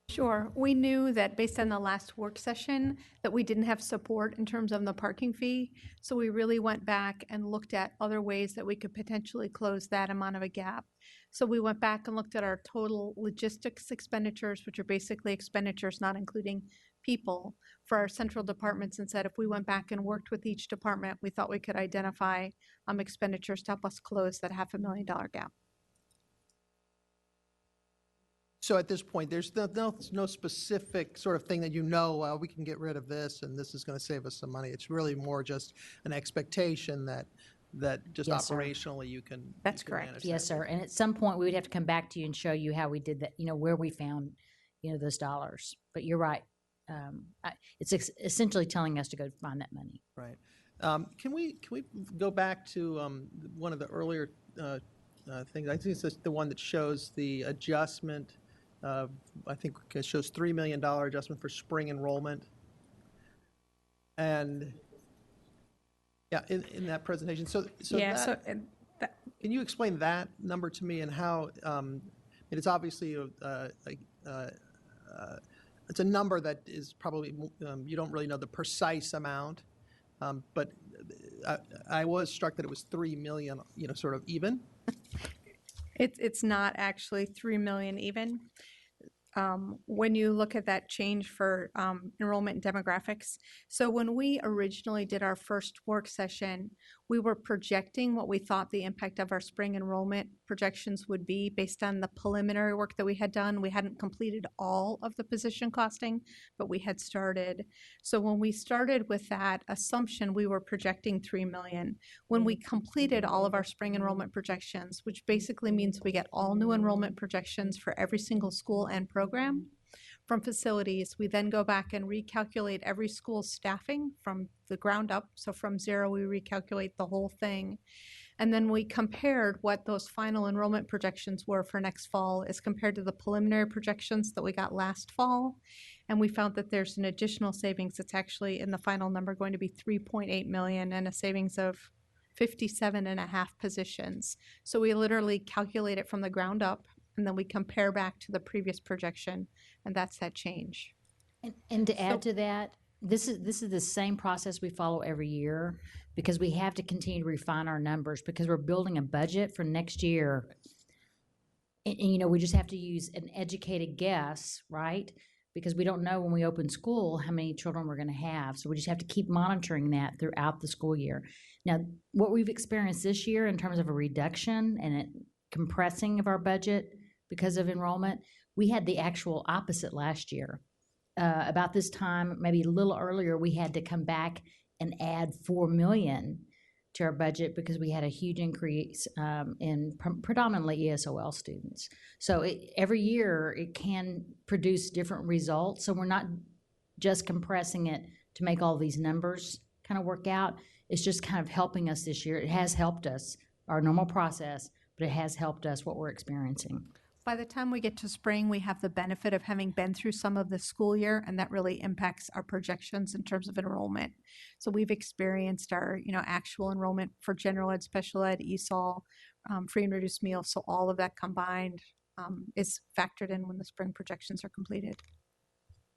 Sure. We knew that based on the last work session that we didn't have support in terms of the parking fee. So we really went back and looked at other ways that we could potentially close that amount of a gap. So we went back and looked at our total logistics expenditures, which are basically expenditures not including people, for our central departments, and said if we went back and worked with each department, we thought we could identify expenditures to help us close that $500,000 gap. So at this point, there's no specific sort of thing that we can get rid of this and this is going to save us some money. It's really more just an expectation that just Yes, operationally you can. That's you can correct. manage Yes, that. sir. And at some point, we would have to come back to you and show you how we did that, where we found, those dollars. But you're right. It's essentially telling us to go find that money. Right. Can we go back to one of the earlier things? I think it's the one that shows the adjustment. I think it shows $3 million adjustment for spring enrollment. And yeah, in that presentation. So Yeah, can you explain that number to me and how it's obviously it's a number that is probably you don't really know the precise amount, but I was struck that it was 3 million, sort of even. It's not actually 3 million even. When you look at that change for enrollment and demographics. So when we originally did our first work session, we were projecting what we thought the impact of our spring enrollment projections would be based on the preliminary work that we had done. We hadn't completed all of the position costing, but we had started. So when we started with that assumption, we were projecting 3 million. When we completed all of our spring enrollment projections, which basically means we get all new enrollment projections for every single school and program from facilities, we then go back and recalculate every school's staffing from the ground up. So from zero, we recalculate the whole thing. And then we compared what those final enrollment projections were for next fall as compared to the preliminary projections that we got last fall. And we found that there's an additional savings that's actually in the final number going to be 3.8 million and a savings of 57.5 positions. So we literally calculate it from the ground up, and then we compare back to the previous projection, and that's that change. And to add to that, this is the same process we follow every year because we have to continue to refine our numbers because we're building a budget for next year. And we just have to use an educated guess, right? because we don't know when we open school how many children we're going to have. So we just have to keep monitoring that throughout the school year. Now, what we've experienced this year in terms of a reduction and a compressing of our budget because of enrollment, we had the actual opposite last year. About this time, maybe a little earlier, we had to come back and add $4 million to our budget because we had a huge increase in predominantly ESOL students. So every year it can produce different results. So we're not just compressing it to make all these numbers kind of work out. It's just kind of helping us this year. It has helped us, our normal process, but it has helped us what we're experiencing. By the time we get to spring, we have the benefit of having been through some of the school year, and that really impacts our projections in terms of enrollment. So we've experienced our, actual enrollment for general ed, special ed, ESOL, free and reduced meals. So all of that combined is factored in when the spring projections are completed.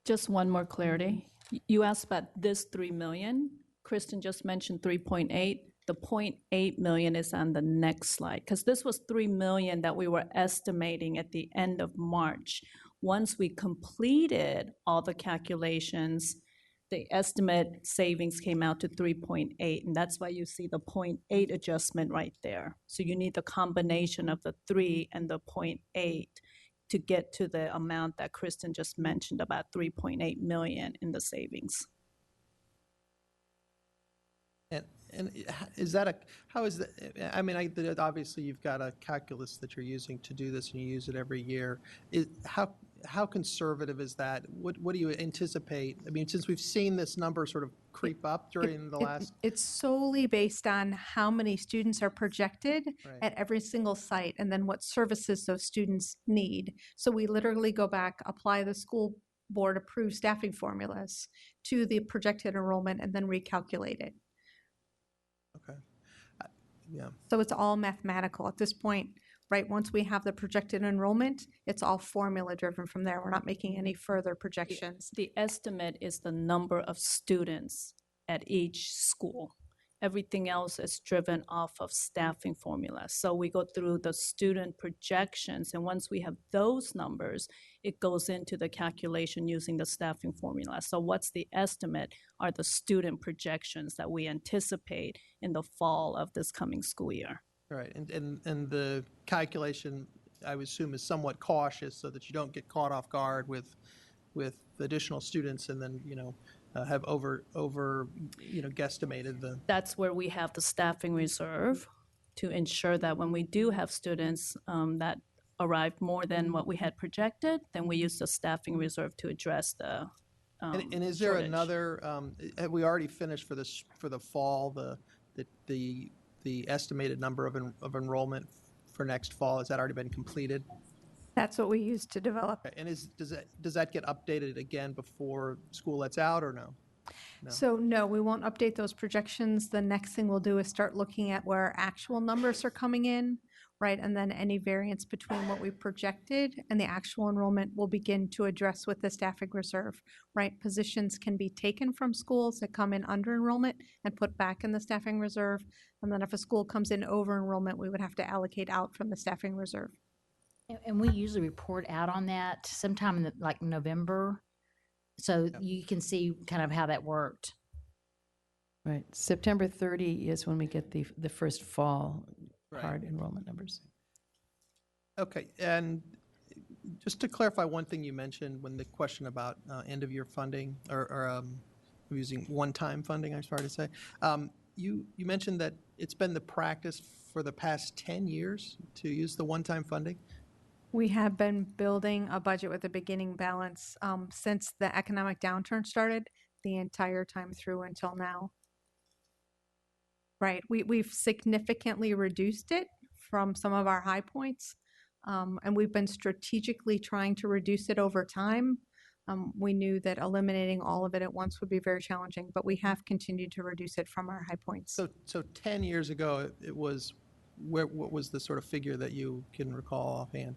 Just one more clarity. You asked about this 3 million. Kristen just mentioned 3.8. The 0.8 million is on the next slide, because this was 3 million that we were estimating at the end of March. Once we completed all the calculations, the estimate savings came out to 3.8, and that's why you see the 0.8 adjustment right there. So you need the combination of the 3 and the 0.8 to get to the amount that Kristen just mentioned, about 3.8 million in the savings. And is that how is that? I mean, obviously you've got a calculus that you're using to do this, and you use it every year. How conservative is that? What do you anticipate? I mean, since we've seen this number sort of creep up during the last. It's solely based on how many students are projected at every single site, and then what services those students need. So we literally go back, apply the school board approved staffing formulas to the projected enrollment, and then recalculate it. Okay. Yeah. So it's all mathematical at this point, right? Once we have the projected enrollment, it's all formula driven from there. We're not making any further projections. The estimate is the number of students at each school. Everything else is driven off of staffing formulas. So we go through the student projections, and once we have those numbers, it goes into the calculation using the staffing formula. So what's the estimate are the student projections that we anticipate in the fall of this coming school year. Right, and the calculation, I would assume, is somewhat cautious so that you don't get caught off guard with additional students and then, have over guesstimated the. That's where we have the staffing reserve to ensure that when we do have students that arrive more than what we had projected, then we use the staffing reserve to address the and is there shortage. Another? Have we already finished for the fall the estimated number of enrollment for next fall? Has that already been completed? That's what we use to develop. Okay. And does that get updated again before school lets out, or no? So no, we won't update those projections. The next thing we'll do is start looking at where actual numbers are coming in, right? And then any variance between what we projected and the actual enrollment will begin to address with the staffing reserve, right? Positions can be taken from schools that come in under enrollment and put back in the staffing reserve. And then if a school comes in over enrollment, we would have to allocate out from the staffing reserve. And we usually report out on that sometime in November, so you can see kind of how that worked. Right. September 30 is when we get the first fall hard enrollment numbers. Okay. And just to clarify one thing you mentioned when the question about end of year funding or using one-time funding, I'm sorry to say, you mentioned that it's been the practice for the past 10 years to use the one-time funding. We have been building a budget with a beginning balance since the economic downturn started, the entire time through until now. Right, we've significantly reduced it from some of our high points, and we've been strategically trying to reduce it over time. We knew that eliminating all of it at once would be very challenging, but we have continued to reduce it from our high points. So 10 years ago, it was, what was the sort of figure that you can recall offhand?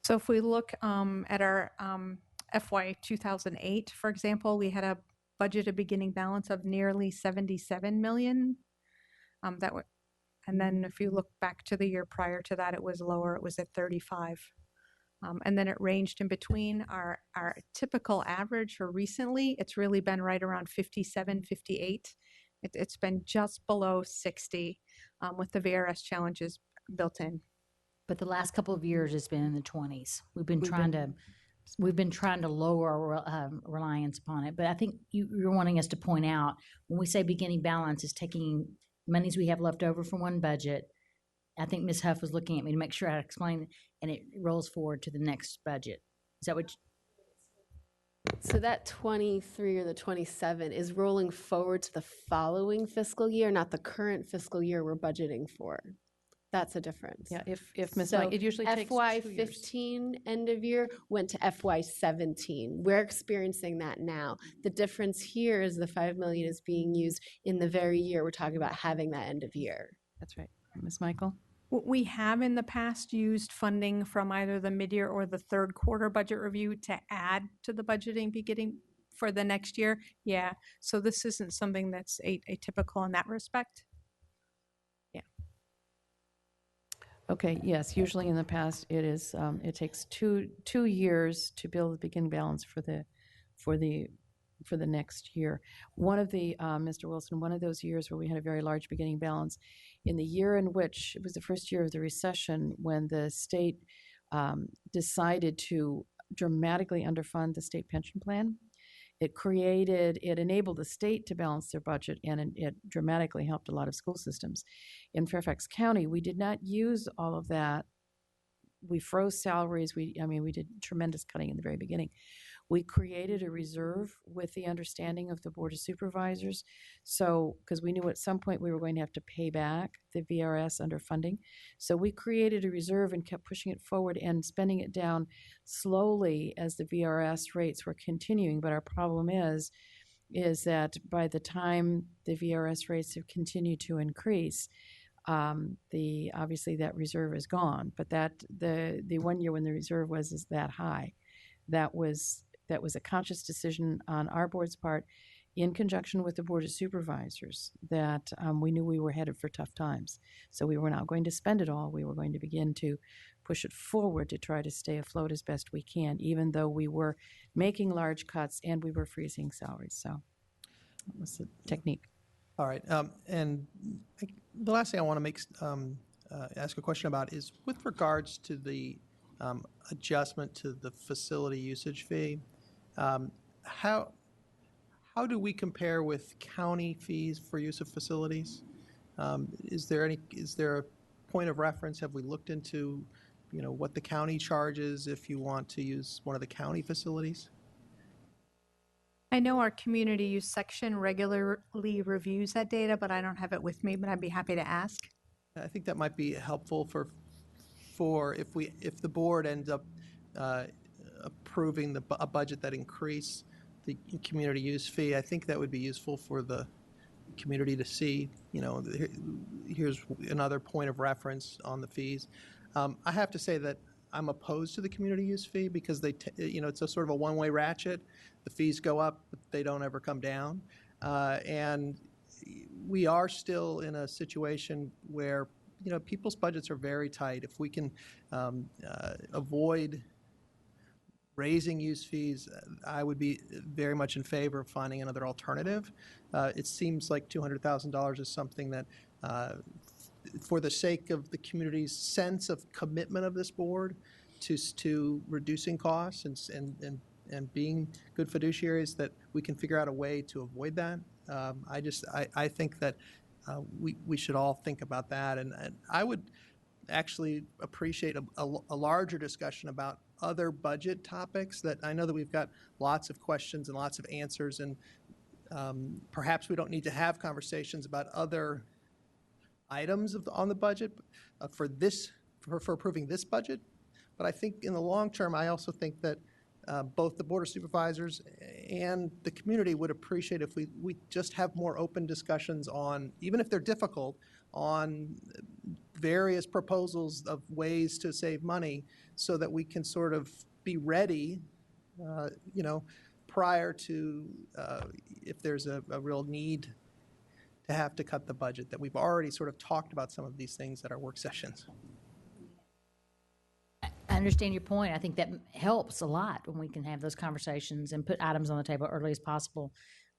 So if we look at our FY 2008, for example, we had a budgeted beginning balance of nearly 77 million. And then if you look back to the year prior to that, it was lower. It was at 35. And then it ranged in between. Our typical average for recently, it's really been right around 57, 58. It's been just below 60 with the VRS challenges built in. But the last couple of years, it's been in the 20s. We've been trying to lower our reliance upon it. But I think you're wanting us to point out, when we say beginning balance is taking monies we have left over from one budget. I think Ms. Huff was looking at me to make sure I explained, and it rolls forward to the next budget. Is that what? So that 23 or the 27 is rolling forward to the following fiscal year, not the current fiscal year we're budgeting for. That's a difference. Yeah, if Ms. So Mike, it usually takes 2 years. FY15 end of year went to FY17. We're experiencing that now. The difference here is the 5 million is being used in the very year we're talking about having that end of year. That's right. Ms. Michael? We have in the past used funding from either the mid-year or the third quarter budget review to add to the budgeting beginning for the next year. Yeah, so this isn't something that's atypical in that respect. Yeah. Okay, yes, usually in the past, it is, it takes two years to build the beginning balance for the next year. One of the, Mr. Wilson, one of those years where we had a very large beginning balance, in the year in which, it was the first year of the recession, when the state decided to dramatically underfund the state pension plan. It enabled the state to balance their budget, and it dramatically helped a lot of school systems. In Fairfax County, we did not use all of that. We froze salaries. We did tremendous cutting in the very beginning. We created a reserve with the understanding of the Board of Supervisors. So, because we knew at some point we were going to have to pay back the VRS underfunding. So we created a reserve and kept pushing it forward and spending it down slowly as the VRS rates were continuing. But our problem is that by the time the VRS rates have continued to increase, obviously that reserve is gone. But the 1 year when the reserve was that high, that was a conscious decision on our board's part, in conjunction with the Board of Supervisors, that we knew we were headed for tough times. So we were not going to spend it all. We were going to begin to push it forward to try to stay afloat as best we can, even though we were making large cuts and we were freezing salaries. So that was the technique. All right. And the last thing I want to ask a question about is with regards to the adjustment to the facility usage fee. How do we compare with county fees for use of facilities? Is there a point of reference? Have we looked into, what the county charges if you want to use one of the county facilities? I know our community use section regularly reviews that data, but I don't have it with me, but I'd be happy to ask. I think that might be helpful for if the board ends up approving a budget that increase the community use fee. I think that would be useful for the community to see, here's another point of reference on the fees. I have to say that I'm opposed to the community use fee because it's a sort of a one-way ratchet. The fees go up, but they don't ever come down. And we are still in a situation where, people's budgets are very tight. If we can avoid raising use fees, I would be very much in favor of finding another alternative. It seems like $200,000 is something that, for the sake of the community's sense of commitment of this board to reducing costs and being good fiduciaries, that we can figure out a way to avoid that. I think that we should all think about that, and I would actually appreciate a larger discussion about other budget topics. That I know that we've got lots of questions and lots of answers, and perhaps we don't need to have conversations about other items on the budget for approving this budget. But I think in the long term, I also think that both the Board of Supervisors and the community would appreciate if we just have more open discussions on, even if they're difficult, on various proposals of ways to save money so that we can sort of be ready, prior to if there's a real need to have to cut the budget, that we've already sort of talked about some of these things at our work sessions. And understand your point. I think that helps a lot when we can have those conversations and put items on the table early as possible.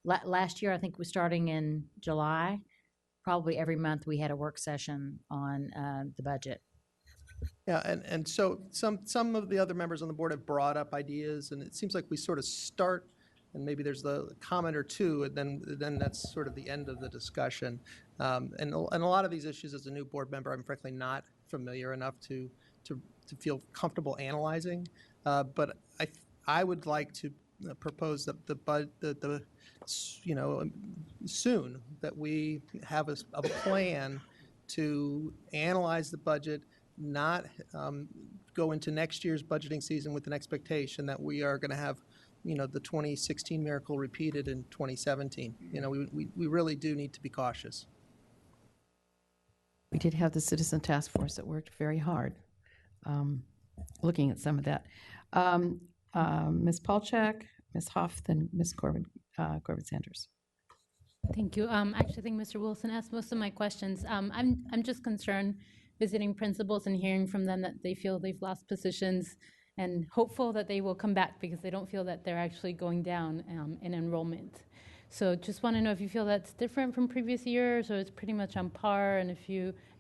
Last year, I think we starting in July, probably every month we had a work session on the budget. Yeah, and so some of the other members on the board have brought up ideas, and it seems like we sort of start, and maybe there's the comment or two, and then that's sort of the end of the discussion. And a lot of these issues, as a new board member, I'm frankly not familiar enough to feel comfortable analyzing. But I would like to propose that soon that we have a plan to analyze the budget, not go into next year's budgeting season with an expectation that we are going to have, the 2016 miracle repeated in 2017. We really do need to be cautious. We did have the Citizen Task Force that worked very hard, looking at some of that. Ms. Palchak, Ms. Huff, then Ms. Corbett Sanders. Thank you. Actually, I think Mr. Wilson asked most of my questions. I'm just concerned visiting principals and hearing from them that they feel they've lost positions, and hopeful that they will come back because they don't feel that they're actually going down in enrollment. So just want to know if you feel that's different from previous years, or it's pretty much on par, and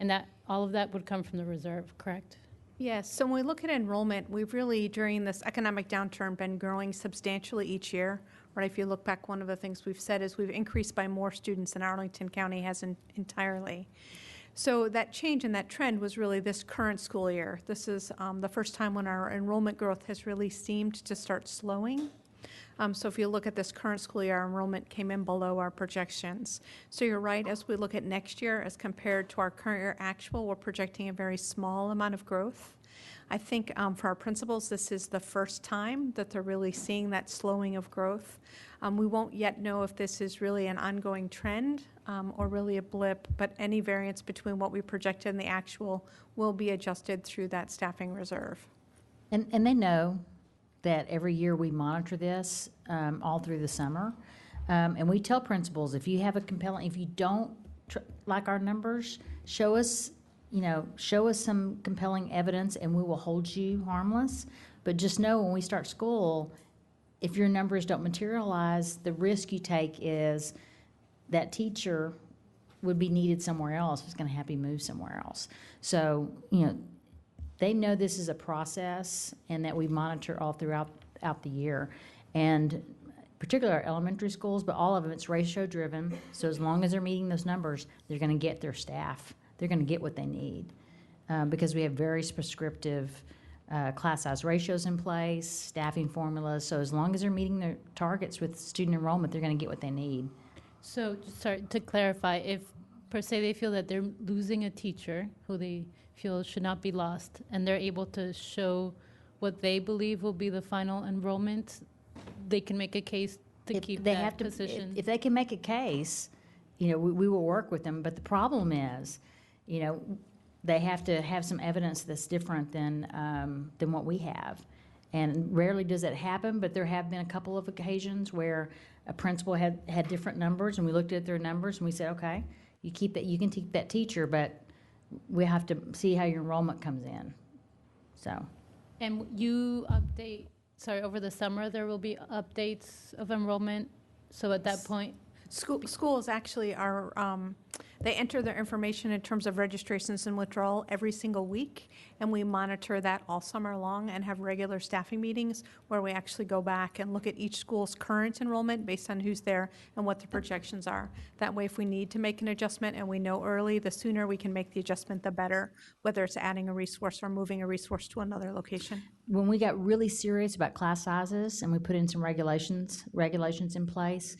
that all of that would come from the reserve, correct? Yes, so when we look at enrollment, we've really, during this economic downturn, been growing substantially each year. Right, if you look back, one of the things we've said is we've increased by more students than Arlington County has entirely. So that change and that trend was really this current school year. This is the first time when our enrollment growth has really seemed to start slowing. So if you look at this current school year, our enrollment came in below our projections. So you're right, as we look at next year, as compared to our current year actual, we're projecting a very small amount of growth. I think for our principals, this is the first time that they're really seeing that slowing of growth. We won't yet know if this is really an ongoing trend or really a blip, but any variance between what we projected and the actual will be adjusted through that staffing reserve. And they know that every year we monitor this all through the summer. And we tell principals, if you don't like our numbers, show us some compelling evidence and we will hold you harmless. But just know when we start school, if your numbers don't materialize, the risk you take is that teacher would be needed somewhere else. It's going to have to be moved somewhere else. So, they know this is a process and that we monitor all throughout the year. And particularly our elementary schools, but all of them, it's ratio driven. So as long as they're meeting those numbers, they're going to get their staff. They're going to get what they need because we have very prescriptive class size ratios in place, staffing formulas. So as long as they're meeting their targets with student enrollment, they're going to get what they need. So, sorry, to clarify, if per se they feel that they're losing a teacher who they feel should not be lost, and they're able to show what they believe will be the final enrollment, they can make a case to keep that position? If they can make a case, we will work with them. But the problem is, they have to have some evidence that's different than what we have. And rarely does that happen, but there have been a couple of occasions where a principal had different numbers, and we looked at their numbers and we said, okay, you can keep that teacher, but we have to see how your enrollment comes in. So. And you over the summer there will be updates of enrollment. So at that point, schools actually are, they enter their information in terms of registrations and withdrawal every single week, and we monitor that all summer long and have regular staffing meetings where we actually go back and look at each school's current enrollment based on who's there and what the projections are. That way, if we need to make an adjustment and we know early, the sooner we can make the adjustment, the better, whether it's adding a resource or moving a resource to another location. When we got really serious about class sizes and we put in some regulations in place,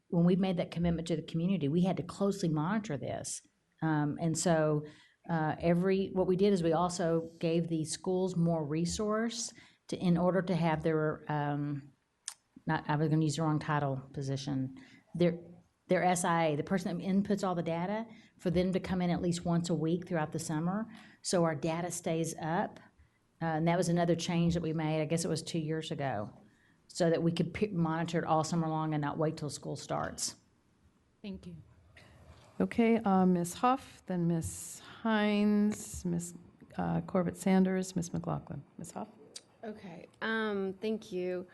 when we made that commitment to the community, we had to closely monitor this. And so what we did is we also gave the schools more resource in order to have their, I was gonna use the wrong title position, their SIA, the person that inputs all the data, for them to come in at least once a week throughout the summer. So our data stays up. And that was another change that we made, I guess it was 2 years ago, so that we could monitor it all summer long and not wait till school starts. Thank you. Okay, Ms. Huff, then Ms. Hines, Ms. Corbett Sanders, Ms. McLaughlin. Ms. Huff? Okay, thank you.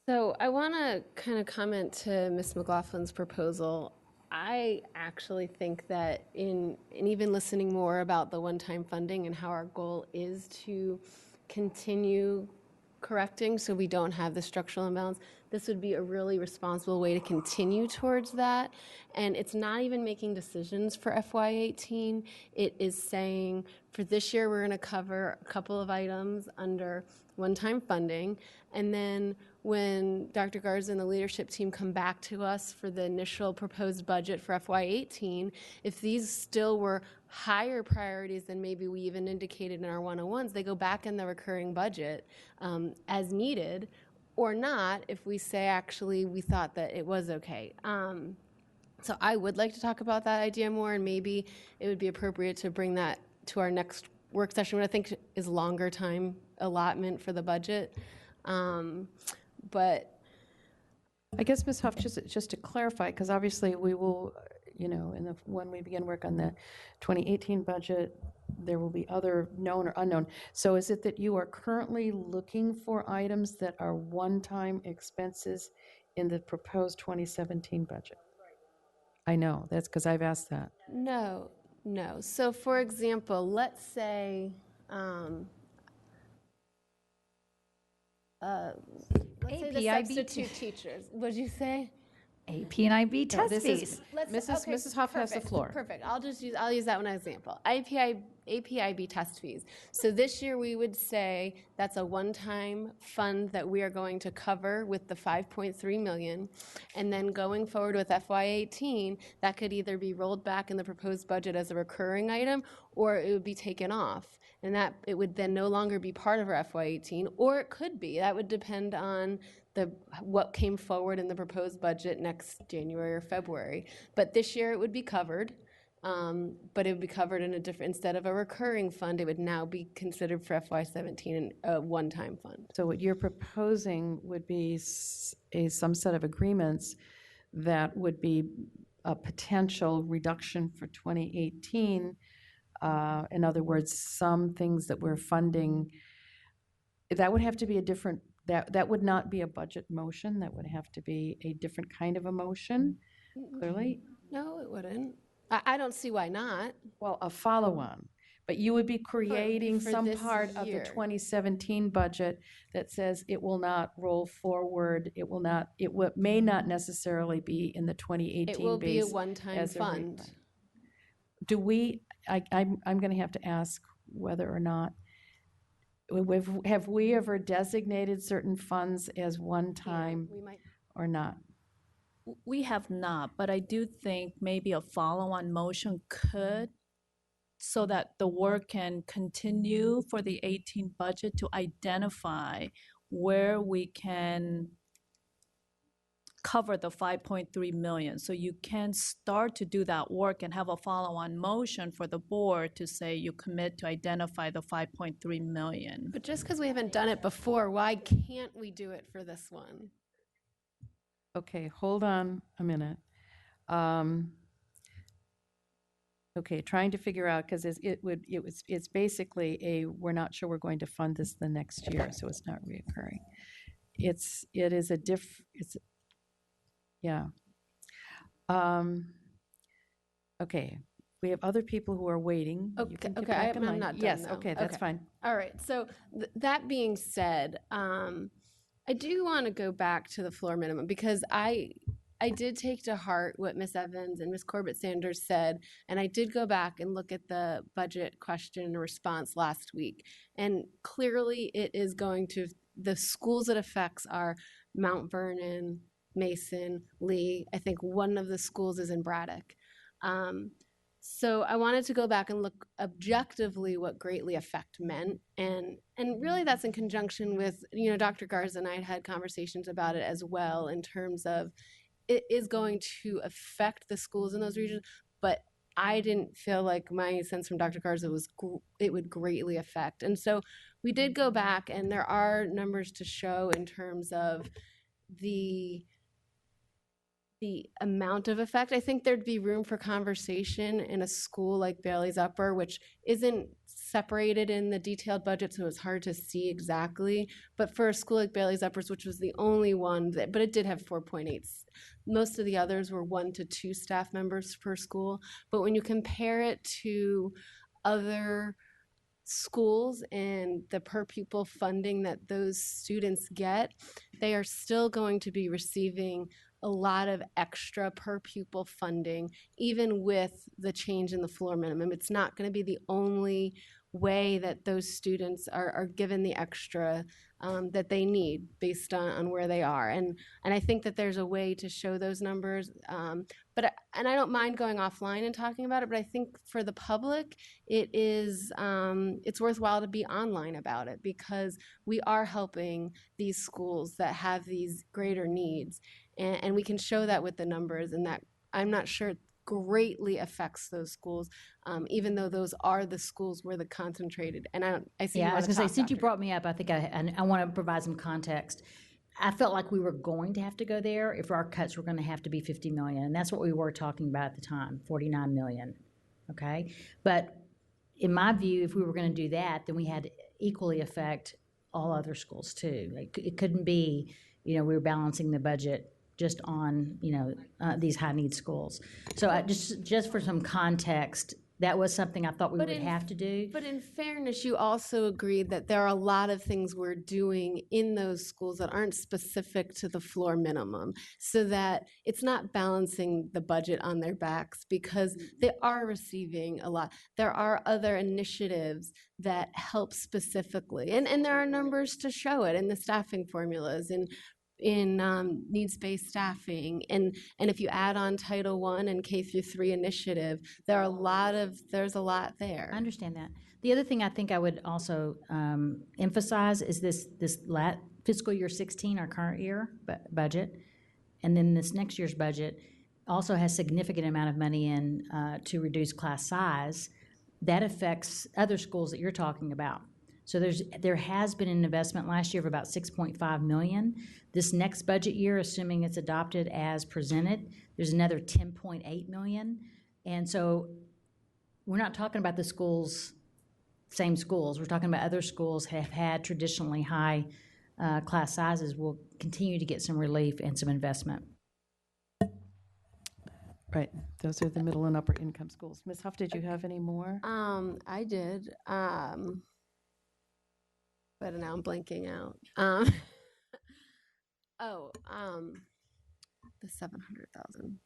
So I want to kind of comment to Ms. McLaughlin's proposal. I actually think that in even listening more about the one-time funding and how our goal is to continue correcting so we don't have the structural imbalance, this would be a really responsible way to continue towards that. And it's not even making decisions for FY18. It is saying for this year, we're going to cover a couple of items under one-time funding. And then when Dr. Garza and the leadership team come back to us for the initial proposed budget for FY18, if these still were higher priorities than maybe we even indicated in our 101s, they go back in the recurring budget as needed, or not if we say actually we thought that it was okay. So I would like to talk about that idea more, and maybe it would be appropriate to bring that to our next work session, what I think is longer time allotment for the budget. But I guess, Ms. Huff, just to clarify, because obviously we will, when we begin work on the 2018 budget, there will be other known or unknown. So is it that you are currently looking for items that are one-time expenses in the proposed 2017 budget? I know, that's because I've asked that. no. So for example, let's say, the substitute teachers. What'd you say? AP and IB No, test this is- fees. Mrs. Huff has the floor. Perfect. I'll use that one as an example. APIB test fees. So this year we would say that's a one-time fund that we are going to cover with the 5.3 million. And then going forward with FY18, that could either be rolled back in the proposed budget as a recurring item, or it would be taken off. And that it would then no longer be part of our FY18, or it could be. That would depend on what came forward in the proposed budget next January or February. But this year it would be covered, but it would be covered in a different, instead of a recurring fund, it would now be considered for FY17 a one-time fund. So what you're proposing would be some set of agreements that would be a potential reduction for 2018. In other words, some things that we're funding, that would have to be a different, that would not be a budget motion. That would have to be a different kind of a motion, clearly. No, it wouldn't. I don't see why not. Well, a follow-on. But you would be creating for some this part of the year. 2017 budget that says it will not roll forward, may not necessarily be in the 2018 base. It will be a one-time as a fund. refund. Do we, I'm going to have to ask whether or not, have we ever designated certain funds as one-time We might. or not? We have not, but I do think maybe a follow-on motion could, so that the work can continue for the 18 budget to identify where we can cover the 5.3 million. So you can start to do that work and have a follow-on motion for the board to say you commit to identify the 5.3 million. But just because we haven't done it before, why can't we do it for this one? Okay, hold on a minute. Okay, trying to figure out, because it's basically we're not sure we're going to fund this the next year, so it's not reoccurring. Yeah. Okay, we have other people who are waiting. You can get back in I'm line. not done Yes, now. okay, that's fine. All right, so that being said, I do want to go back to the floor minimum, because I did take to heart what Ms. Evans and Ms. Corbett Sanders said, and I did go back and look at the budget question and response last week. And clearly it is going to, the schools it affects are Mount Vernon, Mason, Lee. I think one of the schools is in Braddock. So I wanted to go back and look objectively what greatly affect meant. And really that's in conjunction with, Dr. Garza and I had conversations about it as well, in terms of it is going to affect the schools in those regions, but I didn't feel like my sense from Dr. Garza was it would greatly affect. And so we did go back, and there are numbers to show in terms of the the amount of effect. I think there'd be room for conversation in a school like Bailey's Upper, which isn't separated in the detailed budget, so it's hard to see exactly. But for a school like Bailey's Uppers, which was the only one that, but it did have 4.8. Most of the others were 1 to 2 staff members per school. But when you compare it to other schools and the per pupil funding that those students get, they are still going to be receiving a lot of extra per pupil funding, even with the change in the floor minimum. It's not going to be the only way that those students are given the extra that they need based on where they are. And I think that there's a way to show those numbers. But I don't mind going offline and talking about it, but I think for the public, it's worthwhile to be online about it, because we are helping these schools that have these greater needs. And we can show that with the numbers, and that I'm not sure it greatly affects those schools, even though those are the schools where the concentrated. And I see. Yeah, I was going to say, since you brought me up, I think I want to provide some context. I felt like we were going to have to go there if our cuts were going to have to be 50 million, and that's what we were talking about at the time, 49 million. Okay, but in my view, if we were going to do that, then we had to equally affect all other schools too. Like, it couldn't be, we were balancing the budget just on, these high need schools. So just for some context, that was something I thought we would have to do. But in fairness, you also agreed that there are a lot of things we're doing in those schools that aren't specific to the floor minimum, so that it's not balancing the budget on their backs, because they are receiving a lot. There are other initiatives that help specifically, and there are numbers to show it in the staffing formulas, in needs-based staffing, and if you add on Title I and K-3 initiative, there's a lot there. I understand that. The other thing I think I would also emphasize is this fiscal year 16, our current year budget, and then this next year's budget also has significant amount of money in to reduce class size. That affects other schools that you're talking about. So there has been an investment last year of about 6.5 million. This next budget year, assuming it's adopted as presented, there's another 10.8 million. And so we're not talking about the same schools. We're talking about other schools have had traditionally high class sizes will continue to get some relief and some investment. Right. Those are the middle and upper income schools. Ms. Huff, did you have any more? I did. But now I'm blanking out. The 700,000.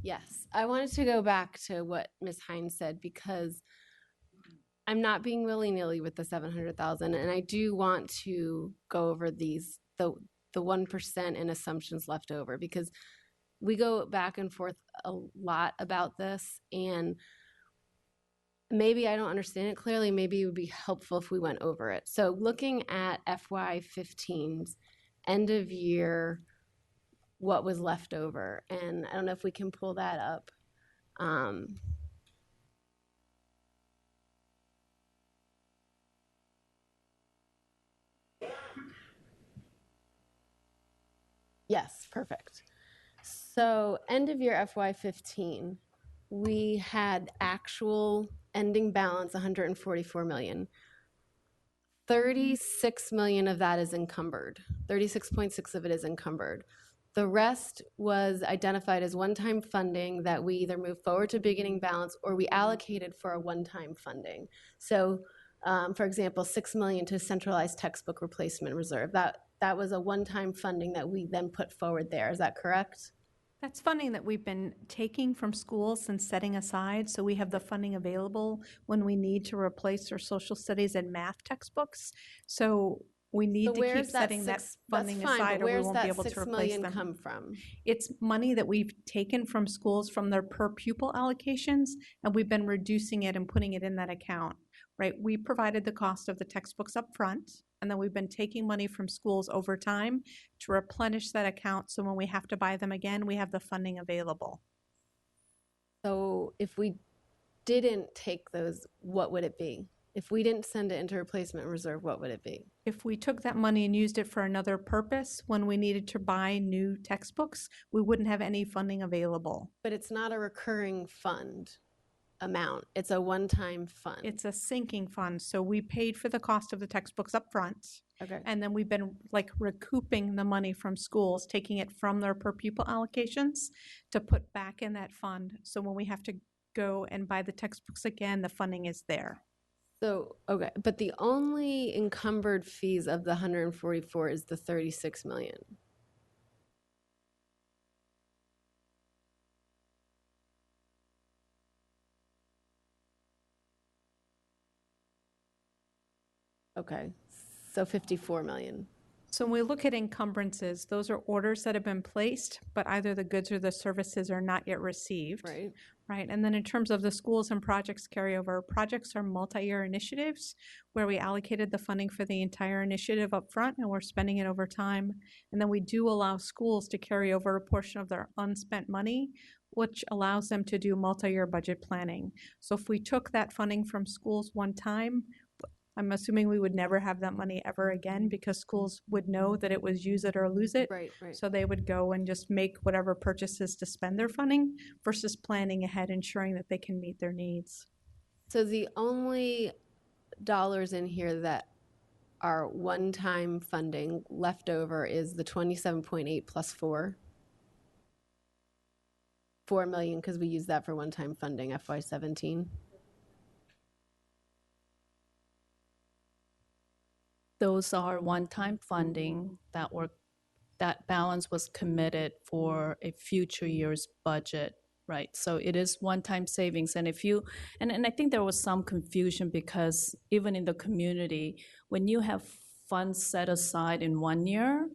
Yes. I wanted to go back to what Ms. Hines said, because I'm not being willy-nilly with the 700,000, and I do want to go over the 1% and assumptions left over, because we go back and forth a lot about this, and maybe I don't understand it clearly. Maybe it would be helpful if we went over it. So looking at FY15's end of year, what was left over, and I don't know if we can pull that up. Yes, perfect. So end of year FY15, we had actual ending balance 144 million. 36 million of that is encumbered. 36.6 of it is encumbered. The rest was identified as one-time funding that we either moved forward to beginning balance or we allocated for a one-time funding. So, for example, 6 million to centralized textbook replacement reserve. That was a one-time funding that we then put forward there. Is that correct? That's funding that we've been taking from schools and setting aside, so we have the funding available when we need to replace our social studies and math textbooks. So we need to keep setting that funding aside, or we won't be able to replace them. Where's that 6 million come from? It's money that we've taken from schools from their per pupil allocations, and we've been reducing it and putting it in that account, right? We provided the cost of the textbooks up front, and then we've been taking money from schools over time to replenish that account, so when we have to buy them again, we have the funding available. So if we didn't take those, what would it be? If we didn't send it into replacement reserve, what would it be? If we took that money and used it for another purpose, when we needed to buy new textbooks, we wouldn't have any funding available. But it's not a recurring fund amount. It's a one-time fund. It's a sinking fund, so we paid for the cost of the textbooks up front. Okay. And then we've been like recouping the money from schools, taking it from their per pupil allocations to put back in that fund. So when we have to go and buy the textbooks again, the funding is there. So, okay, but the only encumbered fees of the 144 is the 36 million. Okay, so 54 million. So when we look at encumbrances, those are orders that have been placed, but either the goods or the services are not yet received. Right. Right. And then in terms of the schools and projects carryover, projects are multi-year initiatives where we allocated the funding for the entire initiative up front and we're spending it over time. And then we do allow schools to carry over a portion of their unspent money, which allows them to do multi-year budget planning. So if we took that funding from schools one time, I'm assuming we would never have that money ever again because schools would know that it was use it or lose it. Right, right. So they would go and just make whatever purchases to spend their funding versus planning ahead, ensuring that they can meet their needs. So the only dollars in here that are one-time funding left over is the 27.8 plus 4 million, because we use that for one-time funding FY17. Those are one-time funding that balance was committed for a future year's budget, right? So it is one-time savings. And if you, and I think there was some confusion because even in the community, when you have funds set aside in 1 year,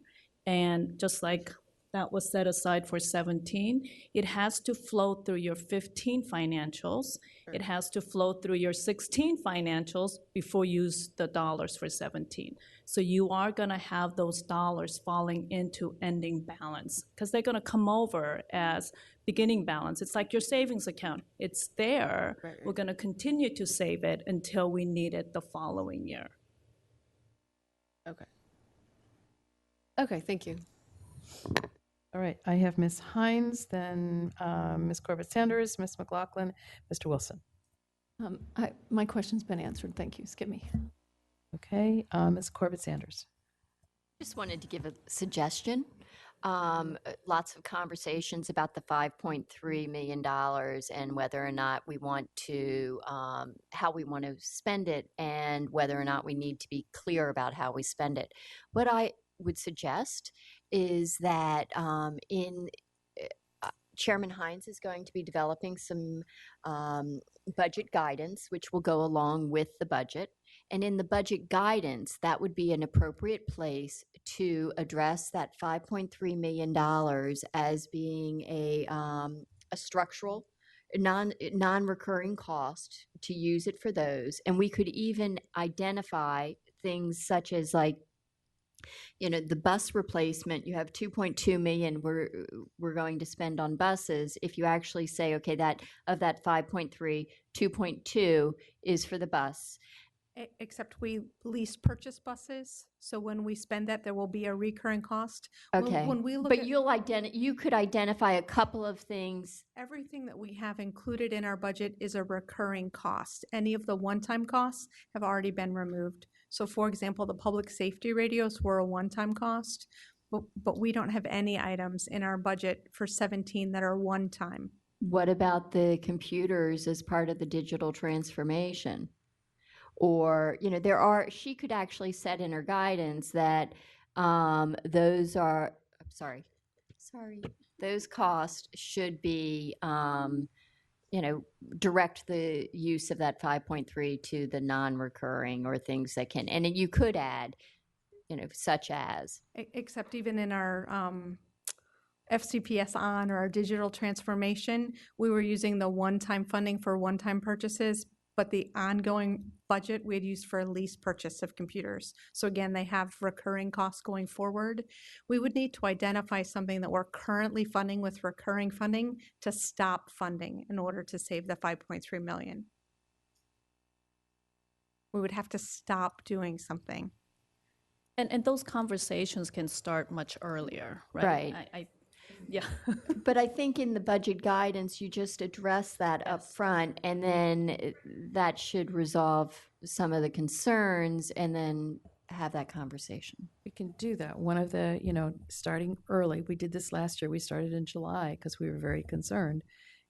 and just like that was set aside for 17, it has to flow through your 15 financials. It has to flow through your 16 financials before you use the dollars for 17. So you are gonna have those dollars falling into ending balance because they're gonna come over as beginning balance. It's like your savings account. It's there. Right, right. We're gonna continue to save it until we need it the following year. Okay. Okay, thank you. All right, I have Ms. Hines, then Ms. Corbett-Sanders, Ms. McLaughlin, Mr. Wilson. My question's been answered. Thank you. Skip me. Okay, Ms. Corbett-Sanders. Just wanted to give a suggestion. Lots of conversations about the $5.3 million and whether or not we want to, how we want to spend it and whether or not we need to be clear about how we spend it. What I would suggest is that Chairman Hines is going to be developing some budget guidance, which will go along with the budget. And in the budget guidance, that would be an appropriate place to address that $5.3 million as being a structural, non-recurring cost to use it for those. And we could even identify things such as like, you know, the bus replacement, you have 2.2 million we're going to spend on buses. If you actually say, okay, that of that 5.3, 2.2 is for the bus. Except we lease purchase buses, so when we spend that, there will be a recurring cost. Okay, When we look but at you could identify a couple of things. everything that we have included in our budget is a recurring cost. Any of the one-time costs have already been removed. So for example, the public safety radios were a one-time cost, but we don't have any items in our budget for 17 that are one-time. What about the computers as part of the digital transformation? Or, you know, she could actually set in her guidance that those are, those costs should be, you know, direct the use of that 5.3 to the non-recurring or things that can, and then you could add, you know, such as. Except even in our FCPS or our digital transformation, we were using the one-time funding for one-time purchases, but the ongoing budget we had used for lease purchase of computers. So again, they have recurring costs going forward. We would need to identify something that we're currently funding with recurring funding to stop funding in order to save the 5.3 million. we would have to stop doing something. And those conversations can start much earlier, right? Right. Yeah. But I think in the budget guidance, you just address that up front, and then that should resolve some of the concerns, and then have that conversation. We can do that. One of the, you know, starting early, we did this last year. We started in July because we were very concerned.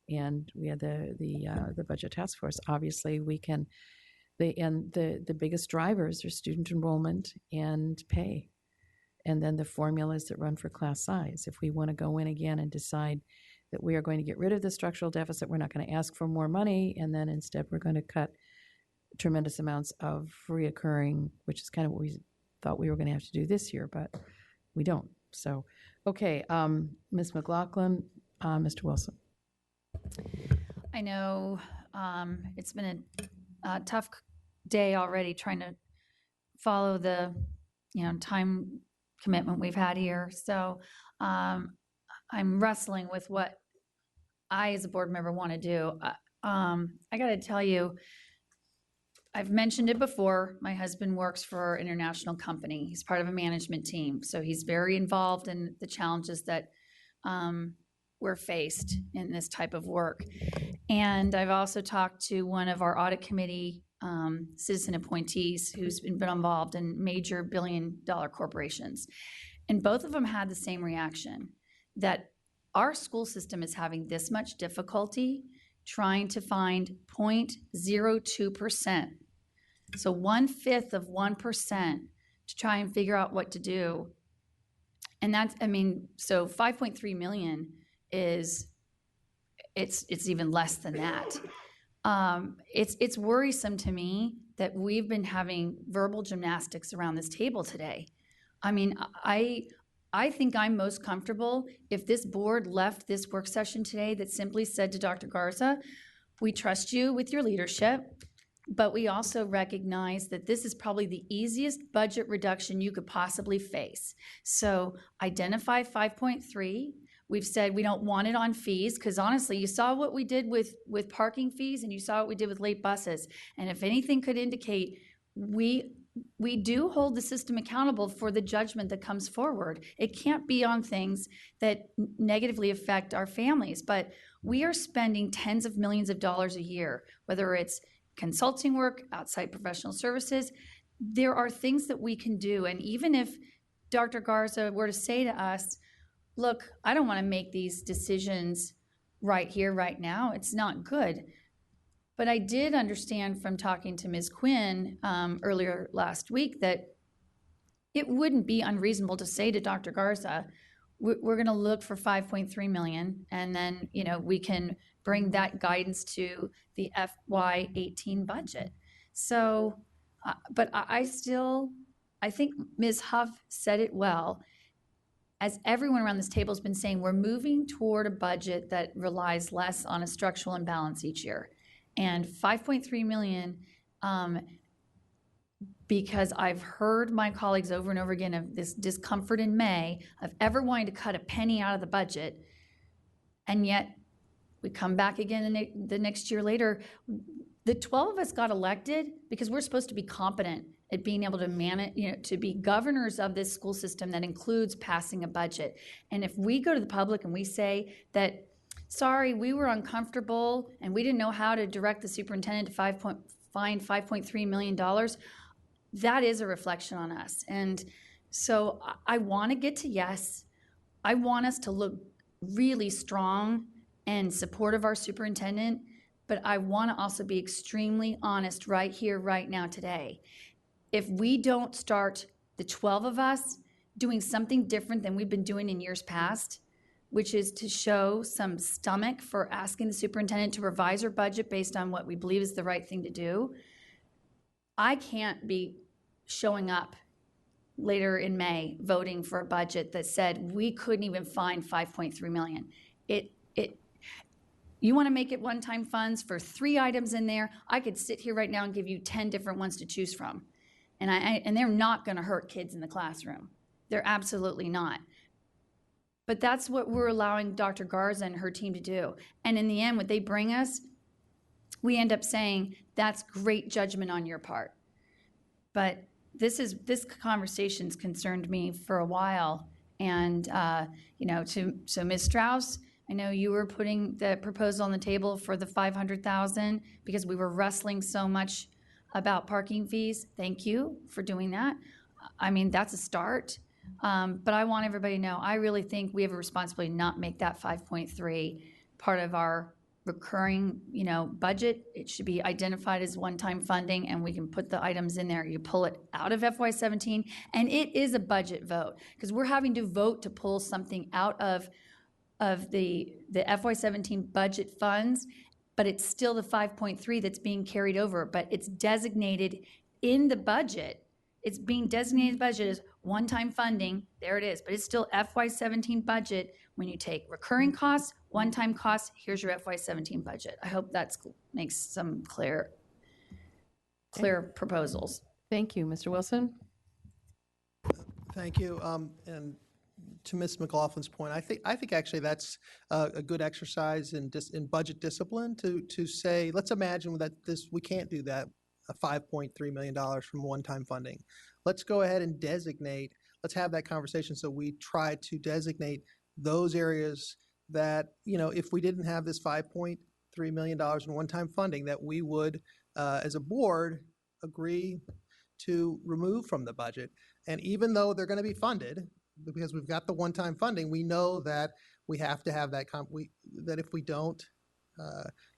And we had the budget task force. Obviously, we can, the biggest drivers are student enrollment and pay. And then the formulas that run for class size. If we want to go in again and decide that we are going to get rid of the structural deficit, we're not going to ask for more money, and then instead we're going to cut tremendous amounts of reoccurring, which is kind of what we thought we were going to have to do this year, but we don't. So, okay, Ms. McLaughlin, Mr. Wilson. I know it's been a tough day already trying to follow the, time commitment we've had here. So I'm wrestling with what I, as a board member, want to do. I got to tell you, I've mentioned it before. My husband works for an international company. He's part of a management team. So he's very involved in the challenges that we're faced in this type of work. And I've also talked to one of our audit committee citizen appointees who's been involved in major billion-dollar corporations. And both of them had the same reaction, that our school system is having this much difficulty trying to find 0.02%, so 1/5 of 1%, to try and figure out what to do. And that's, so 5.3 million is, it's even less than that. It's worrisome to me that we've been having verbal gymnastics around this table today. I think I'm most comfortable if this board left this work session today that simply said to Dr. Garza, we trust you with your leadership, but we also recognize that this is probably the easiest budget reduction you could possibly face. So identify 5.3. We've said we don't want it on fees, because honestly, you saw what we did with parking fees, and you saw what we did with late buses. And if anything could indicate, we do hold the system accountable for the judgment that comes forward. It can't be on things that negatively affect our families, but we are spending tens of millions of dollars a year, whether it's consulting work, outside professional services. There are things that we can do. And even if Dr. Garza were to say to us, look, I don't want to make these decisions right here, right now, it's not good. But I did understand from talking to Ms. Quinn earlier last week that it wouldn't be unreasonable to say to Dr. Garza, we're going to look for 5.3 million, and then we can bring that guidance to the FY18 budget. So, but I think Ms. Huff said it well. As everyone around this table has been saying, we're moving toward a budget that relies less on a structural imbalance each year. And 5.3 million, because I've heard my colleagues over and over again of this discomfort in May of ever wanting to cut a penny out of the budget, and yet we come back again the next year later. The 12 of us got elected because we're supposed to be competent at being able to manage, to be governors of this school system that includes passing a budget. And if we go to the public and we say that, sorry, we were uncomfortable and we didn't know how to direct the superintendent to find $5.3 million, that is a reflection on us. And so I want to get to yes. I want us to look really strong and supportive of our superintendent, but I want to also be extremely honest right here, right now, today. If we don't start, the 12 of us, doing something different than we've been doing in years past, which is to show some stomach for asking the superintendent to revise her budget based on what we believe is the right thing to do, I can't be showing up later in May voting for a budget that said we couldn't even find 5.3 million. You want to make it one-time funds for 3 items in there, I could sit here right now and give you 10 different ones to choose from. And they're not going to hurt kids in the classroom. They're absolutely not. But that's what we're allowing Dr. Garza and her team to do. And in the end, what they bring us, we end up saying, that's great judgment on your part. but this conversation's concerned me for a while. And, so Ms. Strauss, I know you were putting the proposal on the table for the 500,000 because we were wrestling so much about parking fees. Thank you for doing that. I mean, that's a start. But I want everybody to know, I really think we have a responsibility to not make that 5.3 part of our recurring, budget. It should be identified as one-time funding, and we can put the items in there. You pull it out of FY17, and it is a budget vote, because we're having to vote to pull something out of the FY17 budget funds, but it's still the 5.3 that's being carried over, but it's designated in the budget. It's being designated budget as one-time funding. There it is, but it's still FY17 budget. When you take recurring costs, one-time costs, here's your FY17 budget. I hope that makes some clear proposals. Thank you. Mr. Wilson? Thank you. And to Ms. McLaughlin's point, I think actually that's a good exercise in budget discipline to say, let's imagine that we can't do that, $5.3 million from one-time funding. Let's go ahead and designate, let's have that conversation so we try to designate those areas that, if we didn't have this $5.3 million in one-time funding, that we would, as a board, agree to remove from the budget. And even though they're going to be funded, because we've got the one-time funding, we know that we have to have that, that if we don't